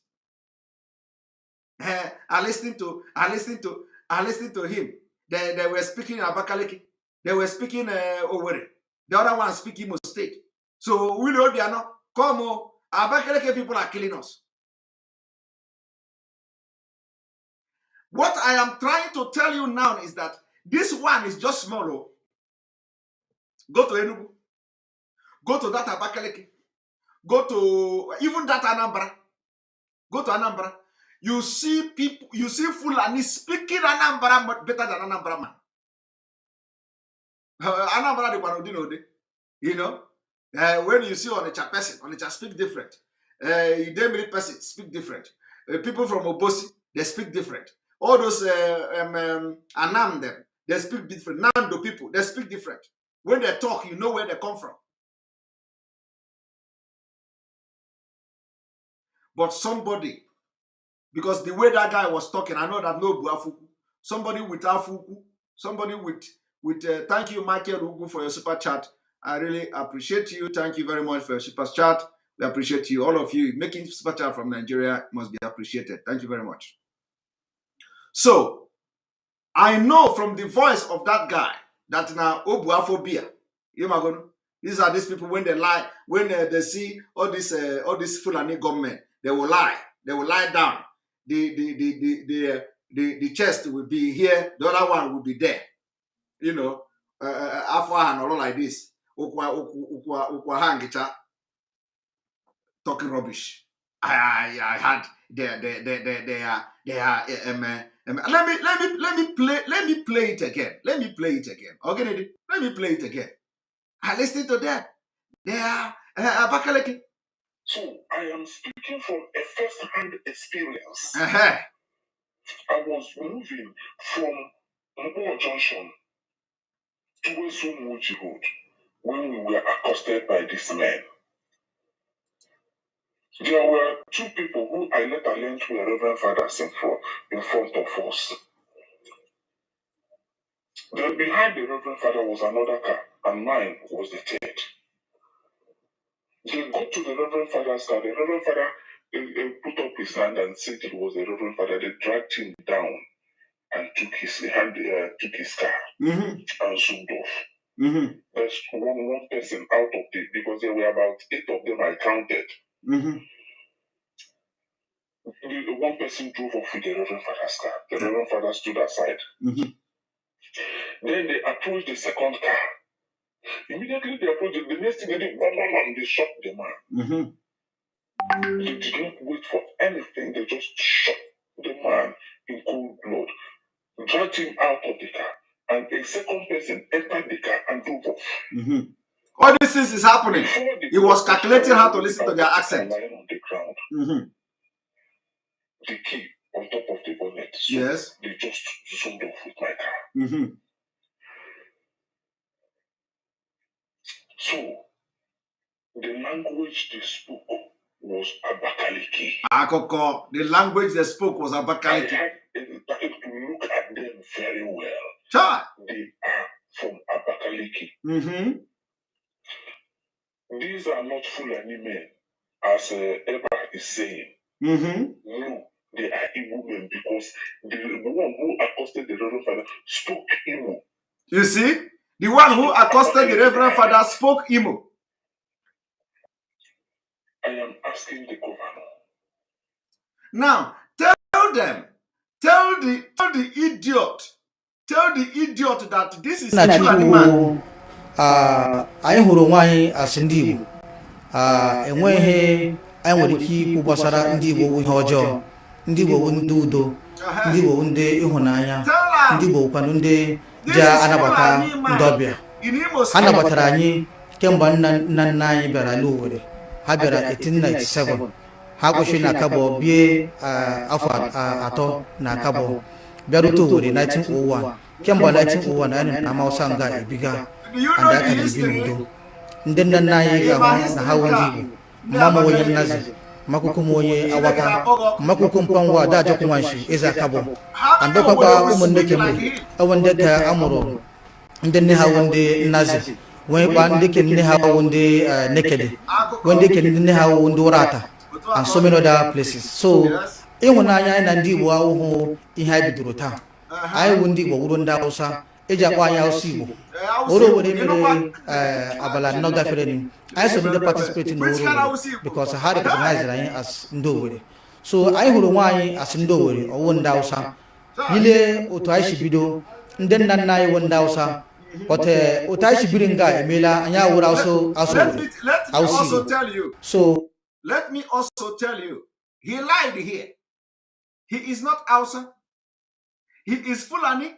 I listened to him. They were speaking Abakaliki. They were speaking Owerri. The other one speaking Imo State. So we know they are not. Come on, Abakaliki people are killing us. What I am trying to tell you now is that this one is just small. Go to Enugu. Go to that Abakaliki. Go to even that Anambra. Go to Anambra. You see people, you see Fulani speaking Anambra better than Anambra man. Anambra you know, when you see Onitsha person, Onitsha speak different. Idemili person speak different. People from Obosi, they speak different. All those Anambra, they speak different. Nando people, they speak different. When they talk, you know where they come from. But somebody, because the way that guy was talking, I know that no Buafuku, somebody with Afuku, somebody with thank you, Michael Ugu, for your super chat. I really appreciate you. Thank you very much for your super chat. We appreciate you. All of you making super chat from Nigeria must be appreciated. Thank you very much. So, I know from the voice of that guy that now Obuaphobia. These are these people when they lie, when they see all this Fulani government, they will lie. They will lie down. The chest will be here, the other one will be there. You know, Afwa and all like this. Talking rubbish. I had they are let me play it again. Okay, let me play it again. I listened to them. They are Abakaliki. So I am speaking from a first-hand experience. Uh-huh. I was moving from Mbo Junction towards Umuji Road when we were accosted by this man. There were two people who I later learned were Reverend Fathers in front of us. Then behind the Reverend Father was another car, and mine was the third. They got to the Reverend Father's car. The Reverend Father put up his hand and said it was the Reverend Father. They dragged him down and took his car and zoomed off. There's one person out of it, because there were about 8 of them I counted. The one person drove off with the Reverend Father's car. The Reverend Father stood aside. Then they approached the second car. Immediately they approached the next thing they did, they shot the man. They did not wait for anything, they just shot the man in cold blood, dragged him out of the car, and a second person entered the car and drove off. All this is happening. He was calculating how to listen to their accent. Lying on the ground. The key on top of the bonnet. So yes. They just zoomed off with my car. So, the language they spoke was Abakaliki. Akoko, the language they spoke was Abakaliki. I had to look at them very well. Sure. They are from Abakaliki. These are not Fulani men, as Eba is saying. No, they are Igbo men, because the one who accosted the Reverend Father spoke Igbo. You see? The one who accosted the Reverend Father spoke Imo. I am asking the governor. Now, tell the idiot that this is a Fulani man. I huru nwanyị asị ndị Igbo enweghị anyị nwere ike ikwu gbasara ndị Igbo ihe ọjọọ. Ndị Igbo ndị udo, ndị Igbo ndị ịhụnanya, ndị Igbo kwanu ndị ji anabata ndị ọbịa. Ha nabatara anyị kemgbe nna anyị bịara ala Owerri ha bịara 1897 ha kwụsị na Akabọ bie afọ atọ na Akabọ bịarute Owerri 1901 kemgbe 1901 anyị na Hausa nga ebiga and aka na-ebi n'udo ndị nna nna anyị ga-ahụ na ha wụ ndị Igbo mama onye Nnazi makukum onye Awaka makukum Pangwa da Jọkụ Nwanshi eze Akabọ andọkwakwa ụmụnne kemgbe ewe ndị ka amụrụ ndị nne ha wụ ndị Nnazi wee kpa ndị ke nne ha wụ ndị Nekede wee ndị ke nne ha wụ ndị Ụrata and so many other places. So ịhụnanya anyị na ndị Igbo ahụhụ ihe anyị bidoro taa anyị wụ ndị Igbo wụrụ ndị Hausa eji akpọ anyị Hausa Igbo oro Owerri mere abalị anọ gafere ni anyị so ndị participate na oro Owerri because ha recognize anyị as ndị Owerri. So anyị hụrụ onwe anyị as ndị Owerri ọwụ ndị Hausa ile otu anyị si bido ndị nna nna anyị wụ ndị Hausa but otu anyị si biri nga emeela anyị awụrụ Hausa Igbo. So let me also tell you, he lied here. He is not Hausa. He is Fulani.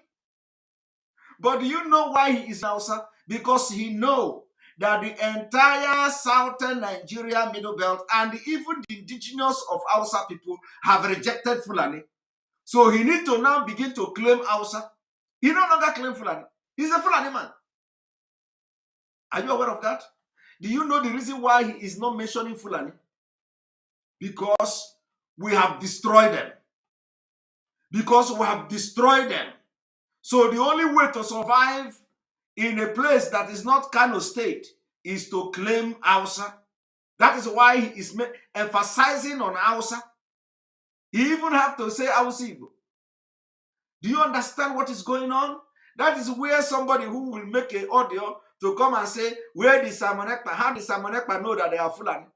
But do you know why he is Hausa? Because he knows that the entire southern Nigeria middle belt and even the indigenous of Hausa people have rejected Fulani. So he needs to now begin to claim Hausa. He no longer claims Fulani. He's a Fulani man. Are you aware of that? Do you know the reason why he is not mentioning Fulani? Because we have destroyed them. Because we have destroyed them. So the only way to survive in a place that is not Kano state is to claim Hausa. That is why he is emphasizing on Hausa. He even have to say Hausa Igbo. Do you understand what is going on? That is where somebody who will make an audio to come and say, where the Samonekpa, how the Samonekpa know that they are Fulani?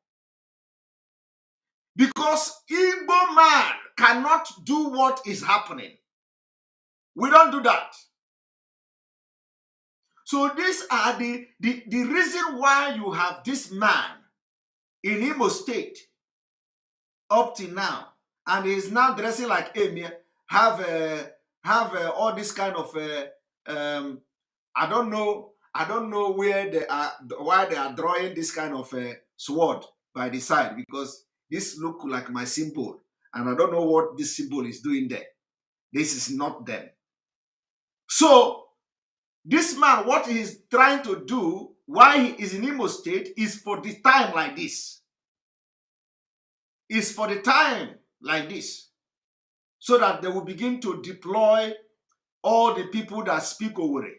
Because Igbo man cannot do what is happening. We don't do that. So these are the reason why you have this man in Imo State up till now, and he is now dressing like Emir, have all this kind of I don't know where they are, why they are drawing this kind of sword by the side, because this look like my symbol, and I don't know what this symbol is doing there. This is not them. So this man, what he is trying to do, why he is in Imo State, is for the time like this. Is for the time like this, so that they will begin to deploy all the people that speak Owerri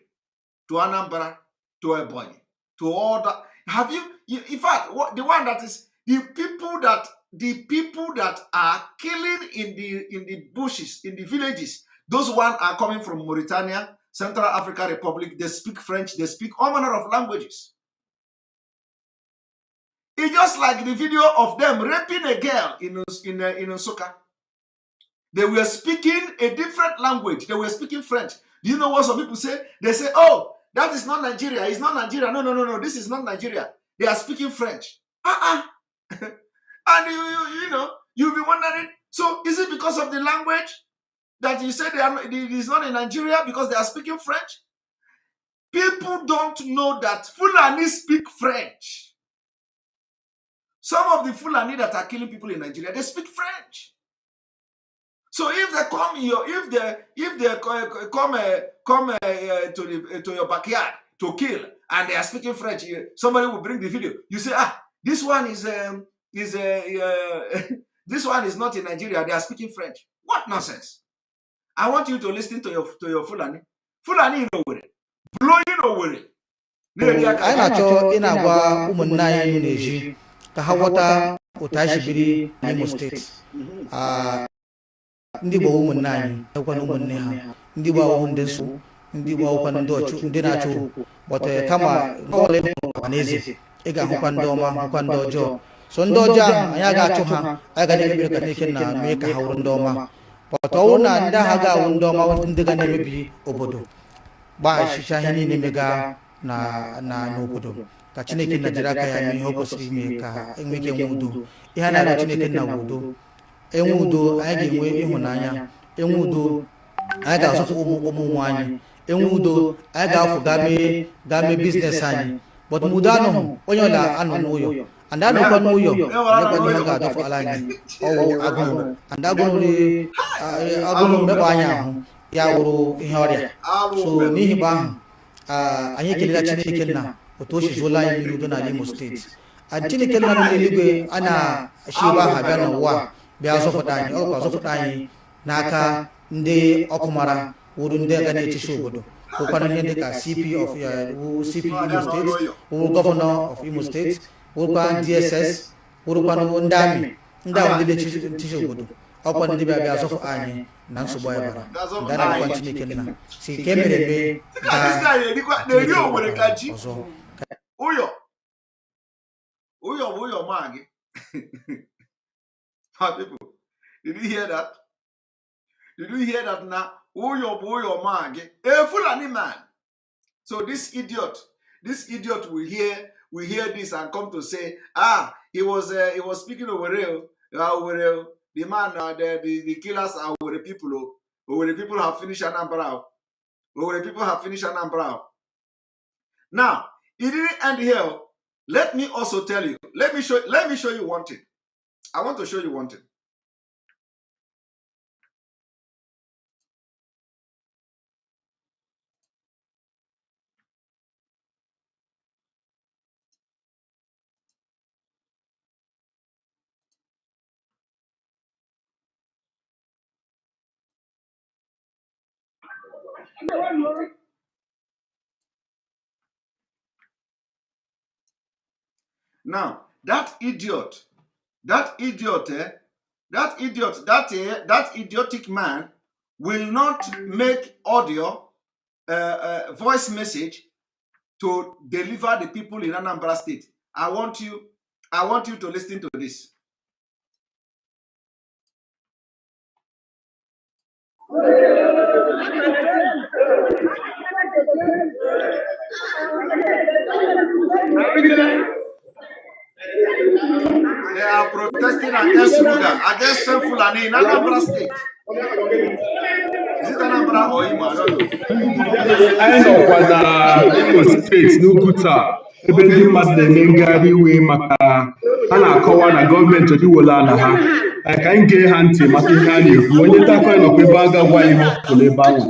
to Anambra, to Ebonyi, to all that. Have you, in fact, the one that is the people that are killing in the bushes, in the villages, those ones are coming from Mauritania, Central African Republic. They speak French, they speak all manner of languages. It's just like the video of them raping a girl in Nsukka. They were speaking a different language. They were speaking French. Do you know what some people say? They say, oh, that is not Nigeria. It's not Nigeria. No. This is not Nigeria. They are speaking French. And you know, you'll be wondering, so is it because of the language that you say it is not in Nigeria because they are speaking French? People don't know that Fulani speak French. Some of the Fulani that are killing people in Nigeria, they speak French. So if they come here, if they come to your backyard to kill, and they are speaking French, somebody will bring the video. You say, this one is this one is not in Nigeria. They are speaking French. What nonsense! I want you to listen to your Fulani. Fulani in Owerri, blowing Owerri. I na-achọ ị na-agwa ụmụnna anyị na-eji ka ha ghọta otu anyị biri n'Imo steeti. Ndị Igbo ụmụnna anyị ekwana ụmụnne ha, ndị Igbo ahụhụ ndị nsọ, ndị Igbo ahụkwa ndị na-achụ okwu, but kama ọbụla ebe ọhaneze ị ga-ahụkwa ndị ọma, hụkwa ndị ọjọọ. So ndị ọjọọ ahụ anyị ga-achụ ha, anyị ga na-ekpere ka Chineke na mee ka ha wụrụ ndị ọma. But ọ bụrụ na ndị agha ga-awụ ndị ọma, ndị ga na-emebi obodo, gbaghachicha ihe niile mega n'obodo, ka Chineke na jiri aka ya mee ihe o kwesịrị ime ka enwe ike enwe udo. Ihe a na-arịọ Chineke na udo. Enwe udo, anyị ga-enwe ịhụnanya. Enwe udo, anyị ga-azụta ụmụ anyị. Enwe udo, anyị ga-afụ gaa mee biznes anyị. But udo anọghị, onye ọla anọ n'ụyọ. anda no kwa no yo ne kwa ni hanga do alani o agun anda gun ri agun me ba nya ho ya wuru ihe ọrịa so n'ihi ba anyị kelela Chineke nna otu o si zụla anyị mmiri udo n'ala Imo steeti Chineke nna nọ n'eluigwe a na-ashiba aha bịa n'ụwa bịa zọpụta anyị ọ bụkwa zọpụta anyị n'aka ndị ọkụ mara wuru ndị ga na-echichi obodo ụkwana ihe dịka CP Imo steeti wuru gọvanọ of Imo steeti wurukwa DSS wurukwanụ ndị amị ndị ahụ ndị na-echichi obodo ọkwa ndị bịa zọpụ anyị na nsogbu anyị bara ndị na-ekwa Chineke nna si ka emere eme ọzọ Uyo magi. People, did you hear that? Did you hear that now? Uyo magi. A Fulani man. So this idiot will hear this and come to say, he was speaking over the man, the killers are over the people. Over the people have finished Anambra. Over the people have finished Anambra. Now, it didn't end here. Let me also tell you. Let me show you one thing. I want to show you one thing. Now, that idiotic man will not make audio, voice message to deliver the people in Anambra State. I want you to listen to this. They are protesting against Ruga, against Fulani in Anambra State. Is it Anambra or Imo? I don't know. I know Imo State, no good sir. Ebe ndị mmadụ na-eme ngagharị iwe maka a na-akọwa na gọọmenti odiwola na ha ka anyị gee ha ntị maka ihe a na-ekwu onye ntakịrị nọkwa ebe a ga-agwa ihe ọkụrụ ebe ahụ.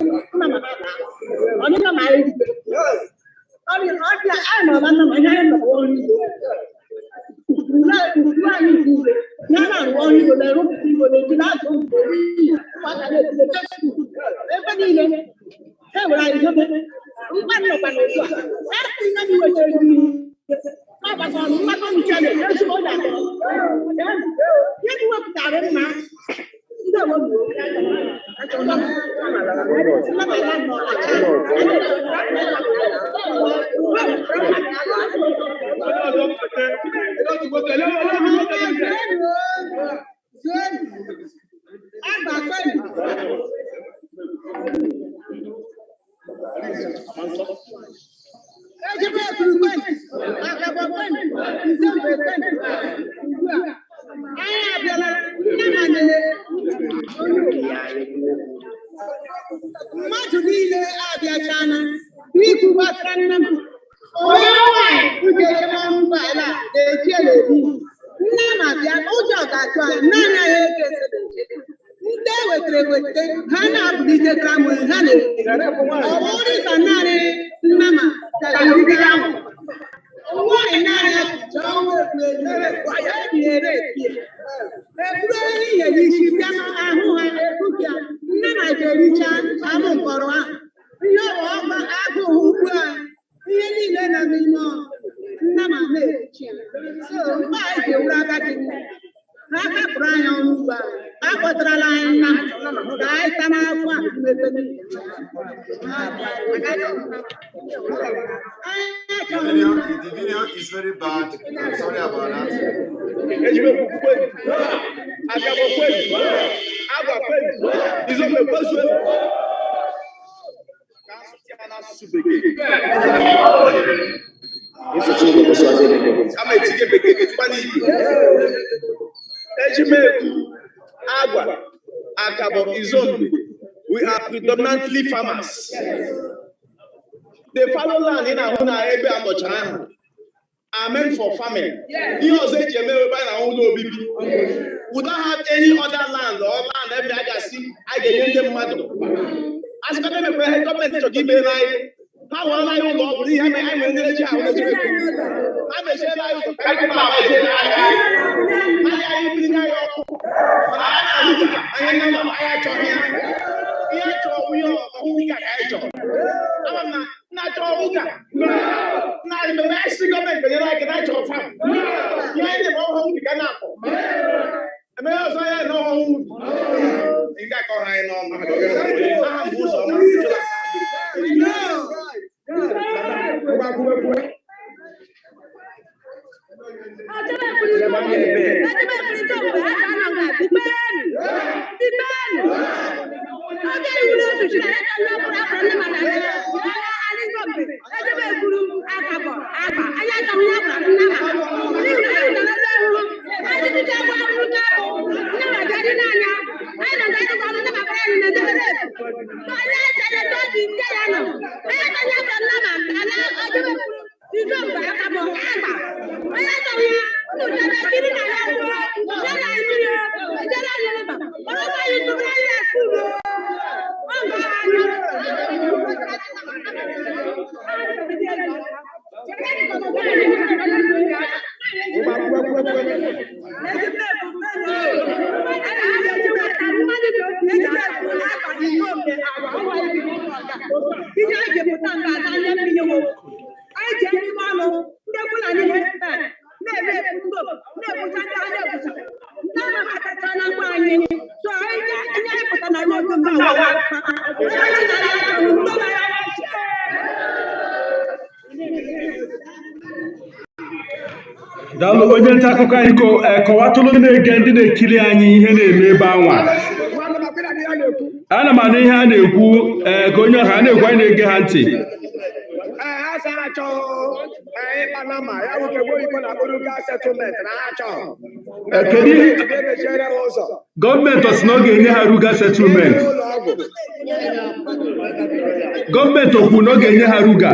The video is very bad. I'm sorry about that. We are predominantly farmers. They follow land in our ebe amochana. are meant for farming. Would not have any other land or land every I see, I get them mother. As a government to give me right. How will I know? I'm not all that. Not in the last government, but like an actual farm. You ain't the home you can apple. I mean, I know home. You got to hang on. Daalụ onye nta akụkọ anyị kọwatụrụ na-ege ndị na-ekiri anyị ihe na-eme ebe anwa. Ana m anụ ihe a na-ekwu ka onye ọha na-ekwu anyị na-ege ha ntị. Gọọmenti ọ sị na ọ ga-enye ha ruga settlement. Gọọmenti o kwuru na ọ ga-enye ha ruga.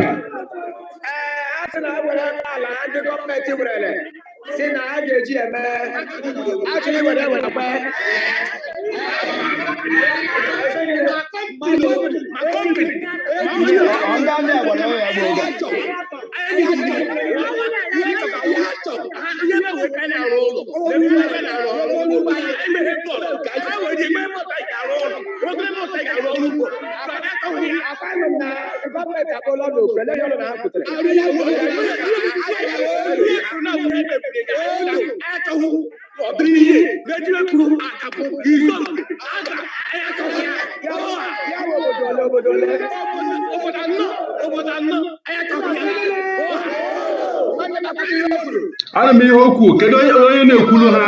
Ana m ihe okwu kedu onye na-ekwulu ha?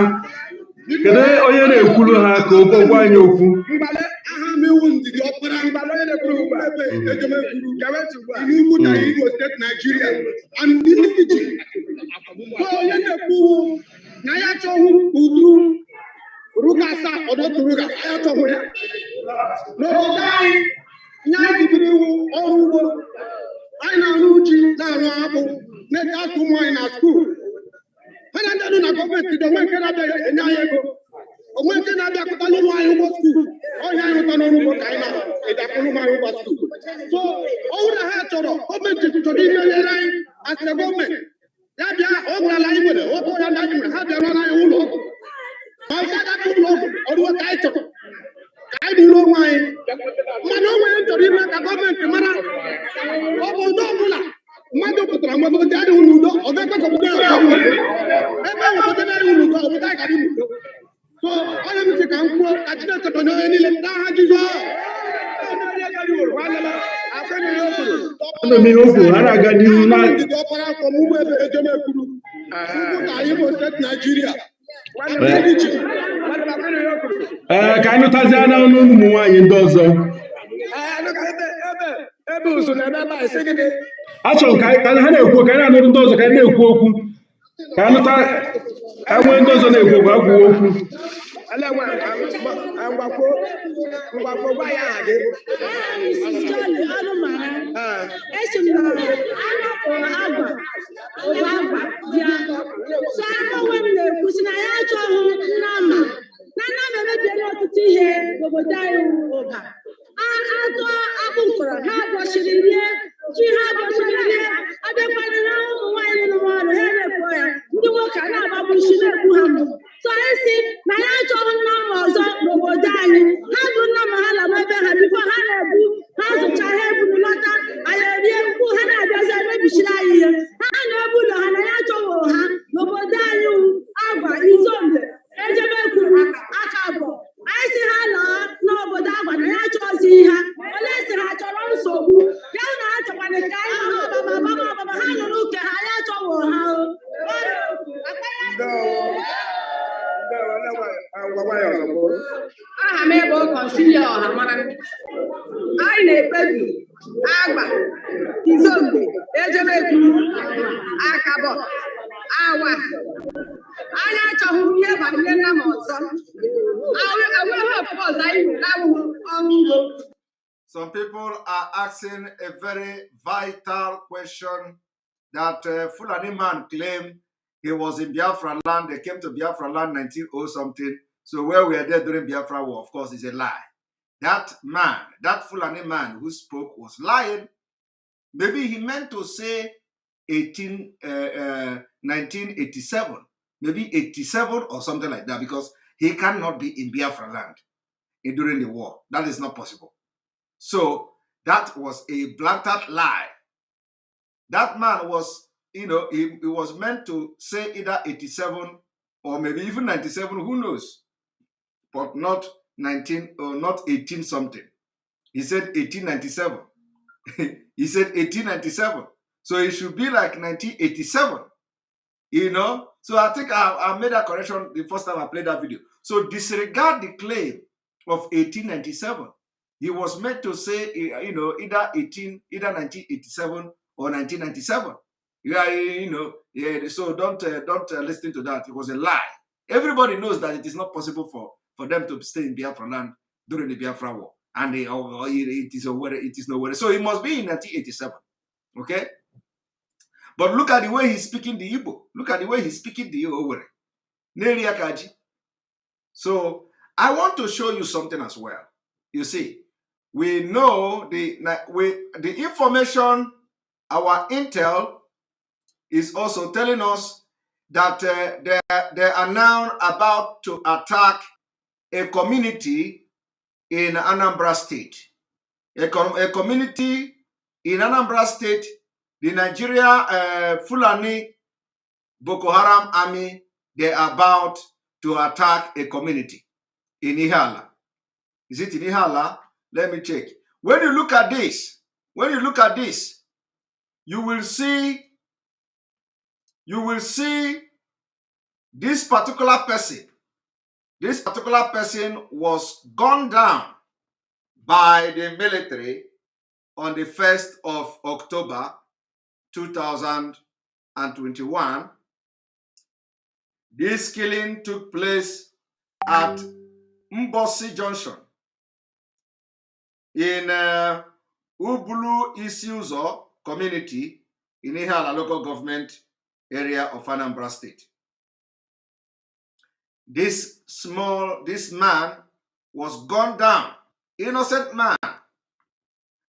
Kedu onye na-ekwulu ha ka o gwa anyị okwu? Ka anyị nụtazie na ọnụ ụmụ nwaanyị ndị ọzọ. Achọrọ ka ha na-ekwu ka anyị na-anụ ndị ọzọ ka anyị na-ekwu okwu ka anyị nụta enwe ndị ọzọ na-ekwu okwu agwụghị okwu. na-ebichiri anyị ihe ha na-ebu ụlọ ha na ya chọwo ha n'obodo anyị Agwa Izombe Ejebekwu aka abụọ anyị si ha laa n'obodo Agwa na ya chọzi ha ole si ha chọrọ nsogbu ya na ha chọkwana ka anyị ha ọbaba ha nụrụ uke ha ya chọwo ha aha m ebe Kọnsilia Ọhamara anyị na-ekpebi Agba Izombe Ejebekwu Akabọ Awa anyị achọghị ihe banyere nna m ọzọ Some people are asking a very vital question that Fulani man claimed he was in Biafraland. They came to Biafraland 1900 something. So where we are there during Biafra war, of course, is a lie. That man, that Fulani man who spoke was lying. Maybe he meant to say 1987, maybe 87 or something like that, because he cannot be in Biafraland during the war. That is not possible. So that was a blatant lie. That man was, he was meant to say either 87 or maybe even 97, who knows, but not 19 or not 18 something. He said 1897. He said 1897. So it should be like 1987, So I think I made that correction the first time I played that video. So disregard the claim of 1897. He was meant to say, either 1987 or 1997. So don't listen to that. It was a lie. Everybody knows that it is not possible for them to stay in Biafraland during the Biafra war. And it is nowhere. So it must be in 1987. Okay? But look at the way he's speaking the Igbo. Look at the way he's speaking the Igbo. So I want to show you something as well. You see, we know the information, our intel is also telling us that they are now about to attack a community in Anambra State. A community in Anambra State, the Nigeria Fulani Boko Haram army, they are about to attack a community in Ihala. Is it in Ihala? Let me check. When you look at this, you will see this particular person. This particular person was gunned down by the military on the 1st of October 2021. This killing took place at Mbosi Junction in Ubulu Isiuzo community in Ihala local government area of Anambra State. This man was gunned down, innocent man.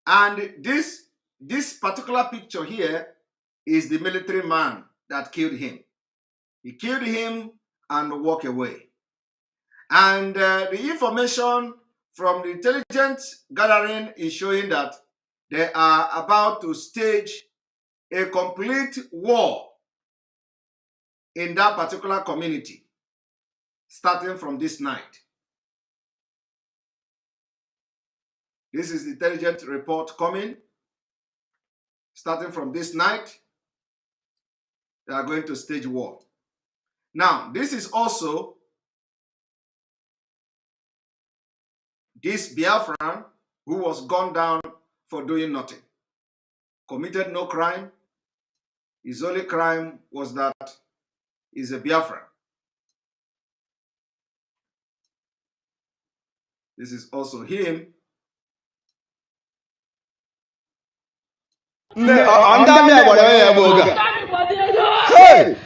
And this particular picture here is the military man that killed him. He killed him and walked away. And the information from the intelligence gathering is showing that they are about to stage a complete war in that particular community, starting from this night. This is the intelligence report coming. Starting from this night, they are going to stage war. Now, this is also this Biafran who was gunned down for doing nothing. Committed no crime. His only crime was that he's a Biafran. This is also him. Hey! Welcome to Exposition. Hey!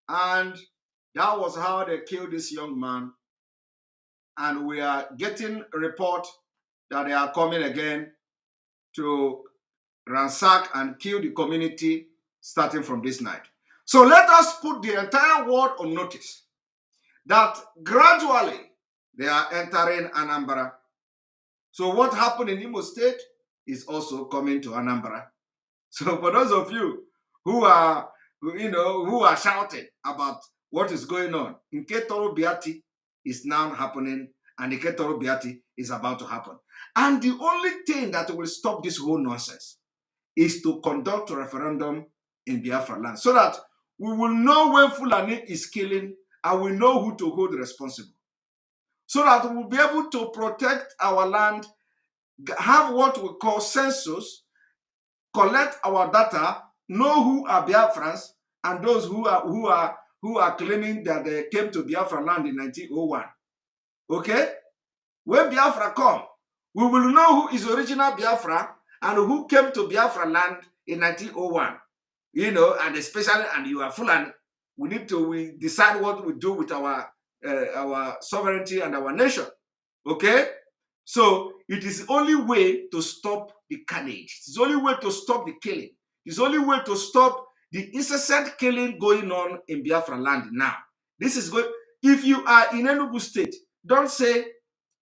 And that was how they killed this young man. And we are getting a report that they are coming again to ransack and kill the community starting from this night. So let us put the entire world on notice that gradually they are entering Anambra. So what happened in Imo State is also coming to Anambra. So for those of you who are, who are shouting about what is going on, Nketoro Biati is now happening, and Nketoro Biati is about to happen. And the only thing that will stop this whole nonsense is to conduct a referendum in Biafraland, so that we will know when Fulani is killing and we know who to hold responsible. So that we will be able to protect our land, have what we call census, collect our data, know who are Biafrans and those who are claiming that they came to Biafraland in 1901. Okay? When Biafra come, we will know who is original Biafra and who came to Biafraland in 1901. And especially, and you are Fulani, we decide what we do with our sovereignty and our nation. Okay? So it is the only way to stop the carnage. It's the only way to stop the killing. It's the only way to stop the incessant killing going on in Biafra land now. This is good. If you are in Enugu State, don't say,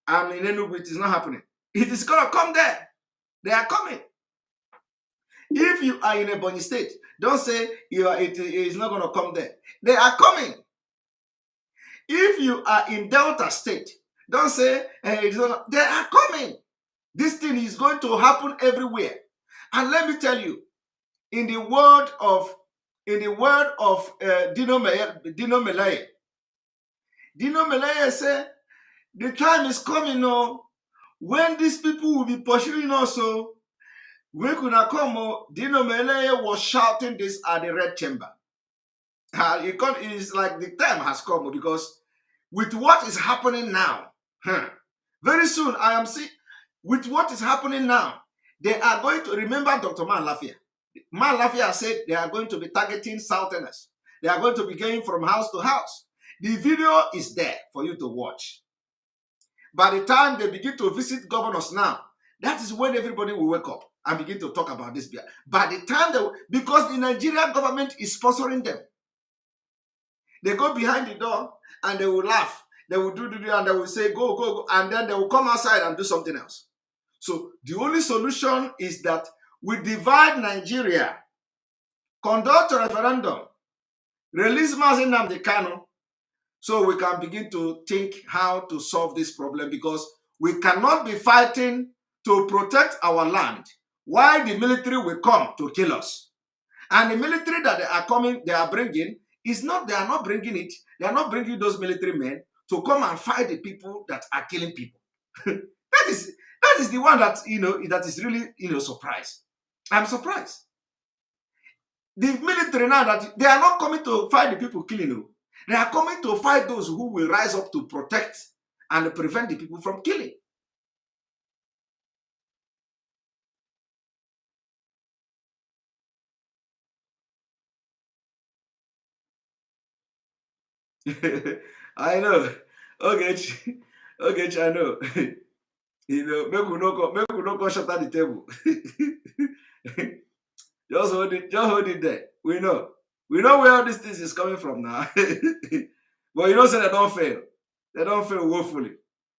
I'm in Enugu, it is not happening. It is going to come there. They are coming. If you are in Ebonyi State, don't say it is not going to come there. They are coming. If you are in Delta State, don't say it's not. They are coming. This thing is going to happen everywhere. And let me tell you, in the word of Dino Melaye said, the time is coming now when these people will be pursuing us. So when Kuna come, Dino Melaye was shouting this at the Red Chamber. It's like the time has come, because with what is happening now, very soon I am seeing, with what is happening now, they are going to remember Dr. Man Lafia. Man Lafia said they are going to be targeting Southerners. They are going to be going from house to house. The video is there for you to watch. By the time they begin to visit governors now, that is when everybody will wake up and begin to talk about this. By the time because the Nigerian government is sponsoring them. They go behind the door and they will laugh. They will do and they will say, go, go, go. And then they will come outside and do something else. So the only solution is that we divide Nigeria, conduct a referendum, release nnamdi kanu, so we can begin to think how to solve this problem, because we cannot be fighting to protect our land while the military will come to kill us. And the military that they are bringing, they are not bringing those military men to come and fight the people that are killing people. That is the one that, that is really, surprised. I'm surprised. The military now, that they are not coming to fight the people killing you. They are coming to fight those who will rise up to protect and prevent the people from killing. I know. Okay, I know. Make we no go shut down the table. Just hold it there. We know where all these things is coming from now. But say they don't fail. They don't fail woefully.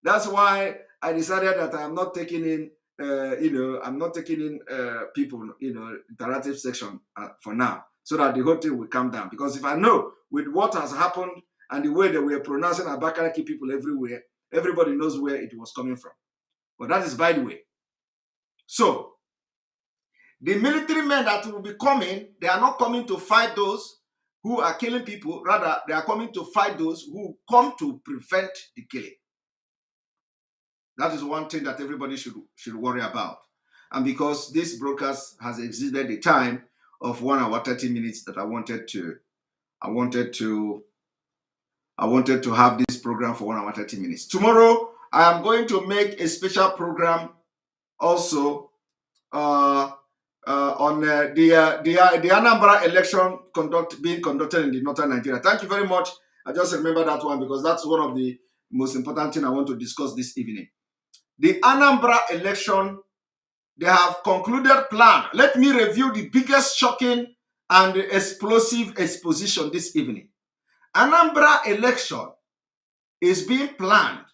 That's why I decided that I'm not taking in, I'm not taking in people, interactive section for now, so that the whole thing will calm down. Because if I know with what has happened and the way that we are pronouncing Abakalaki people everywhere, everybody knows where it was coming from. But that is by the way. So, the military men that will be coming, they are not coming to fight those who are killing people. Rather, they are coming to fight those who come to prevent the killing. That is one thing that everybody should worry about. And because this broadcast has exceeded the time of 1 hour 30 minutes that I wanted to have this program for 1 hour 30 minutes. Tomorrow, I am going to make a special program also on the Anambra election being conducted in the northern Nigeria. Thank you very much. I just remember that one because that's one of the most important things I want to discuss this evening. The Anambra election they have concluded plan. Let me review the biggest shocking and explosive exposition this evening. Anambra election is being planned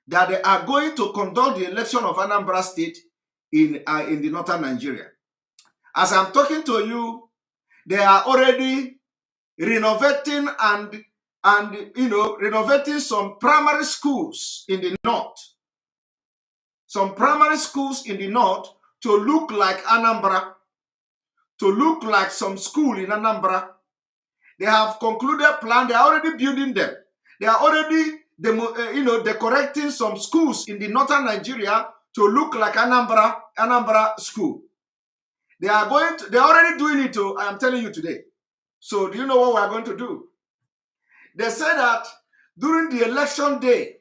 that they are going to conduct the election of Anambra State in the northern Nigeria. As I'm talking to you, they are already renovating and renovating some primary schools in the north. Some primary schools in the north to look like Anambra, to look like some school in Anambra. They have concluded plan. They are already building them. They are already decorating some schools in the northern Nigeria to look like Anambra school. They are already doing it. I am telling you today. So do you know what we are going to do? They say that during the election day,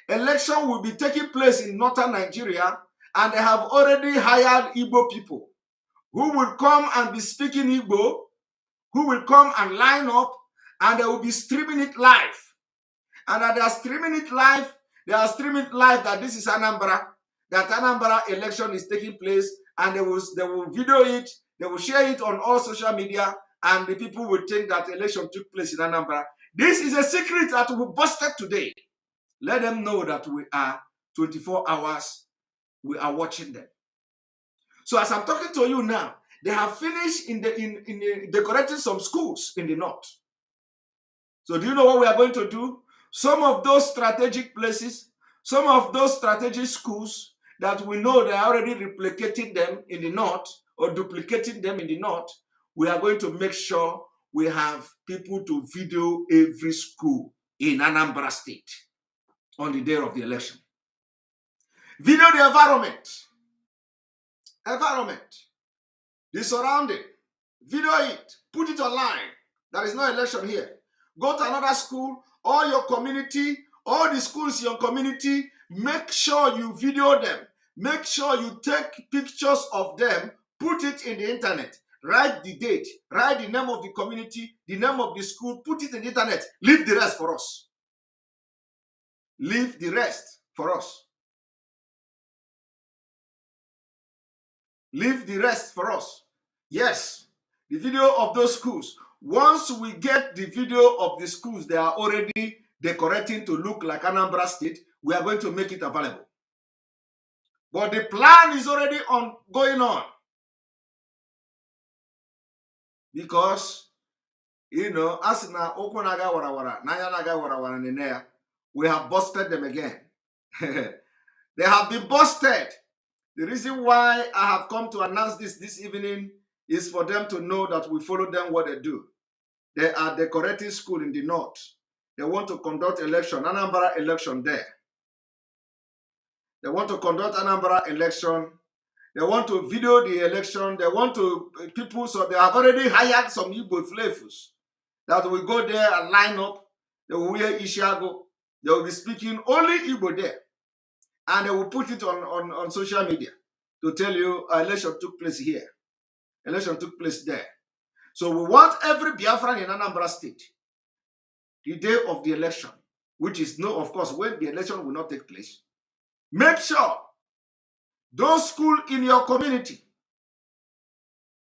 election will be taking place in northern Nigeria, and they have already hired Igbo people who will come and be speaking Igbo, who will come and line up, and they will be streaming it live. And as they are streaming it live, that this is Anambra, that Anambra election is taking place, and they will video it, they will share it on all social media, and the people will think that election took place in Anambra. This is a secret that we busted today. Let them know that we are 24 hours, we are watching them. So as I'm talking to you now, they have finished in decorating some schools in the north. So do you know what we are going to do? Some of those strategic places, some of those strategic schools that we know they are already replicating them in the north or duplicating them in the north, we are going to make sure we have people to video every school in Anambra State on the day of the election. Video the environment, the surrounding, video it, put it online. There is no election here. Go to another school, all your community, all the schools in your community, make sure you video them. Make sure you take pictures of them, put it in the internet. Write the date, write the name of the community, the name of the school, put it in the internet. Leave the rest for us. Leave the rest for us. Leave the rest for us. Yes, the video of those schools. Once we get the video of the schools they are already decorating to look like Anambra State, we are going to make it available. But the plan is already going on. Because, as na Okunaga Warawara, Nayanaga Warawara Nenea, we have busted them again. They have been busted. The reason why I have come to announce this evening is for them to know that we follow them what they do. They are decorating school in the north. They want to conduct election, Anambra election there. They want to conduct Anambra election. They want to video the election. They want to people, so they have already hired some Igbo flavors that will go there and line up. They will wear Ishago. They will be speaking only Igbo there. And they will put it on social media to tell you election took place here. Election took place there. So we want every Biafran in Anambra State, the day of the election, which is of course, when the election will not take place, make sure those schools in your community,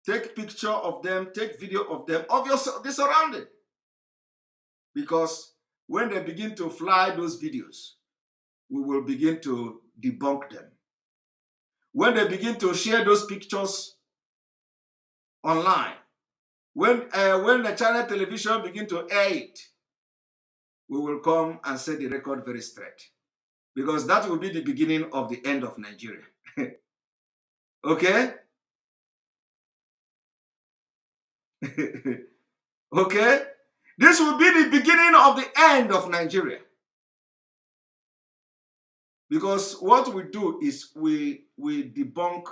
take picture of them, take video of them, of the surrounding. Because when they begin to fly those videos, we will begin to debunk them. When they begin to share those pictures online, when the channel television begin to air it, we will come and set the record very straight. Because that will be the beginning of the end of Nigeria. Okay? Okay? This will be the beginning of the end of Nigeria. Because what we do is we debunk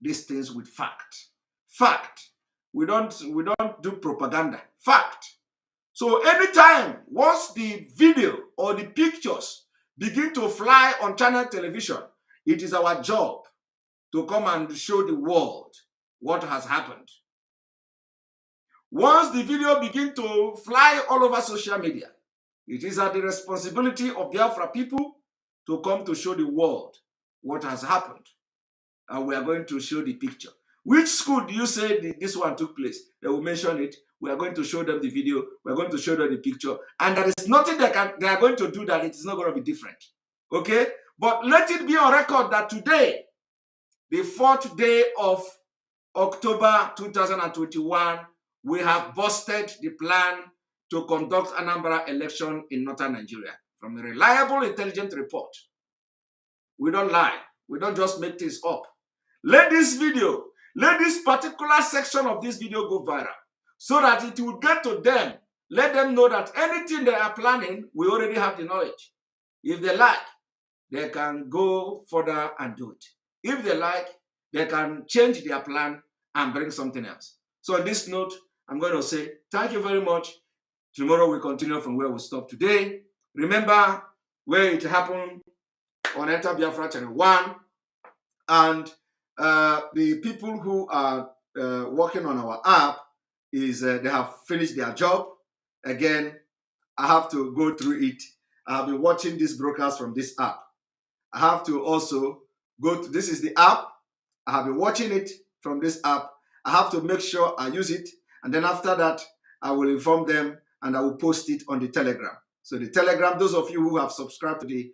these things with fact. Fact. We don't do propaganda. Fact. So anytime, once the video or the pictures begin to fly on channel television, it is our job to come and show the world what has happened. Once the video begin to fly all over social media, it is at the responsibility of Biafra people to come to show the world what has happened. and we are going to show the picture. Which school do you say this one took place? They will mention it. We are going to show them the video. We are going to show them the picture. And there is nothing they are going to do that it is not going to be different. Okay? But let it be on record that today, the 4th day of October 2021, we have busted the plan to conduct Anambra election in northern Nigeria from a reliable, intelligent report. We don't lie. We don't just make things up. Let this video, let this particular section of this video go viral so that it will get to them. Let them know that anything they are planning, we already have the knowledge. If they like, they can go further and do it. If they like, they can change their plan and bring something else. So on this note, I'm going to say thank you very much. Tomorrow we continue from where we stopped today. Remember where it happened on Enter Biafra Channel 1. And the people who are working on our app, they have finished their job. Again, I have to go through it. I have been watching this broadcast from this app. I have to also go to, this is the app. I have been watching it from this app. I have to make sure I use it. And then after that, I will inform them and I will post it on the Telegram. So the Telegram, those of you who have subscribed to the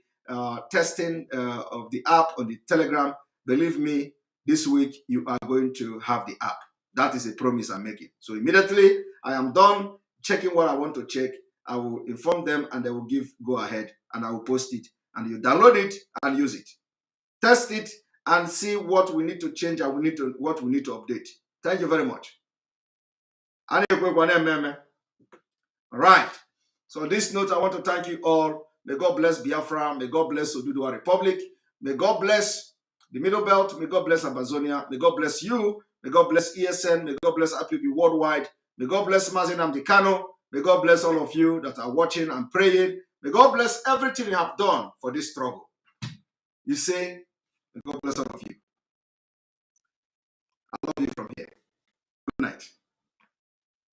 testing of the app on the Telegram, believe me, this week you are going to have the app. That is a promise I'm making. So immediately I am done checking what I want to check, I will inform them and they will give go ahead and I will post it. And you download it and use it. Test it and see what we need to change and what we need to update. Thank you very much. All right. So on this note, I want to thank you all. May God bless Biafra. May God bless Oduduwa Republic. May God bless the Middle Belt. May God bless Amazonia. May God bless you. May God bless ESN. May God bless IPOB worldwide. May God bless nnamdi Kanu. May God bless all of you that are watching and praying. May God bless everything you have done for this struggle. You say, may God bless all of you. I love you from here. Good night.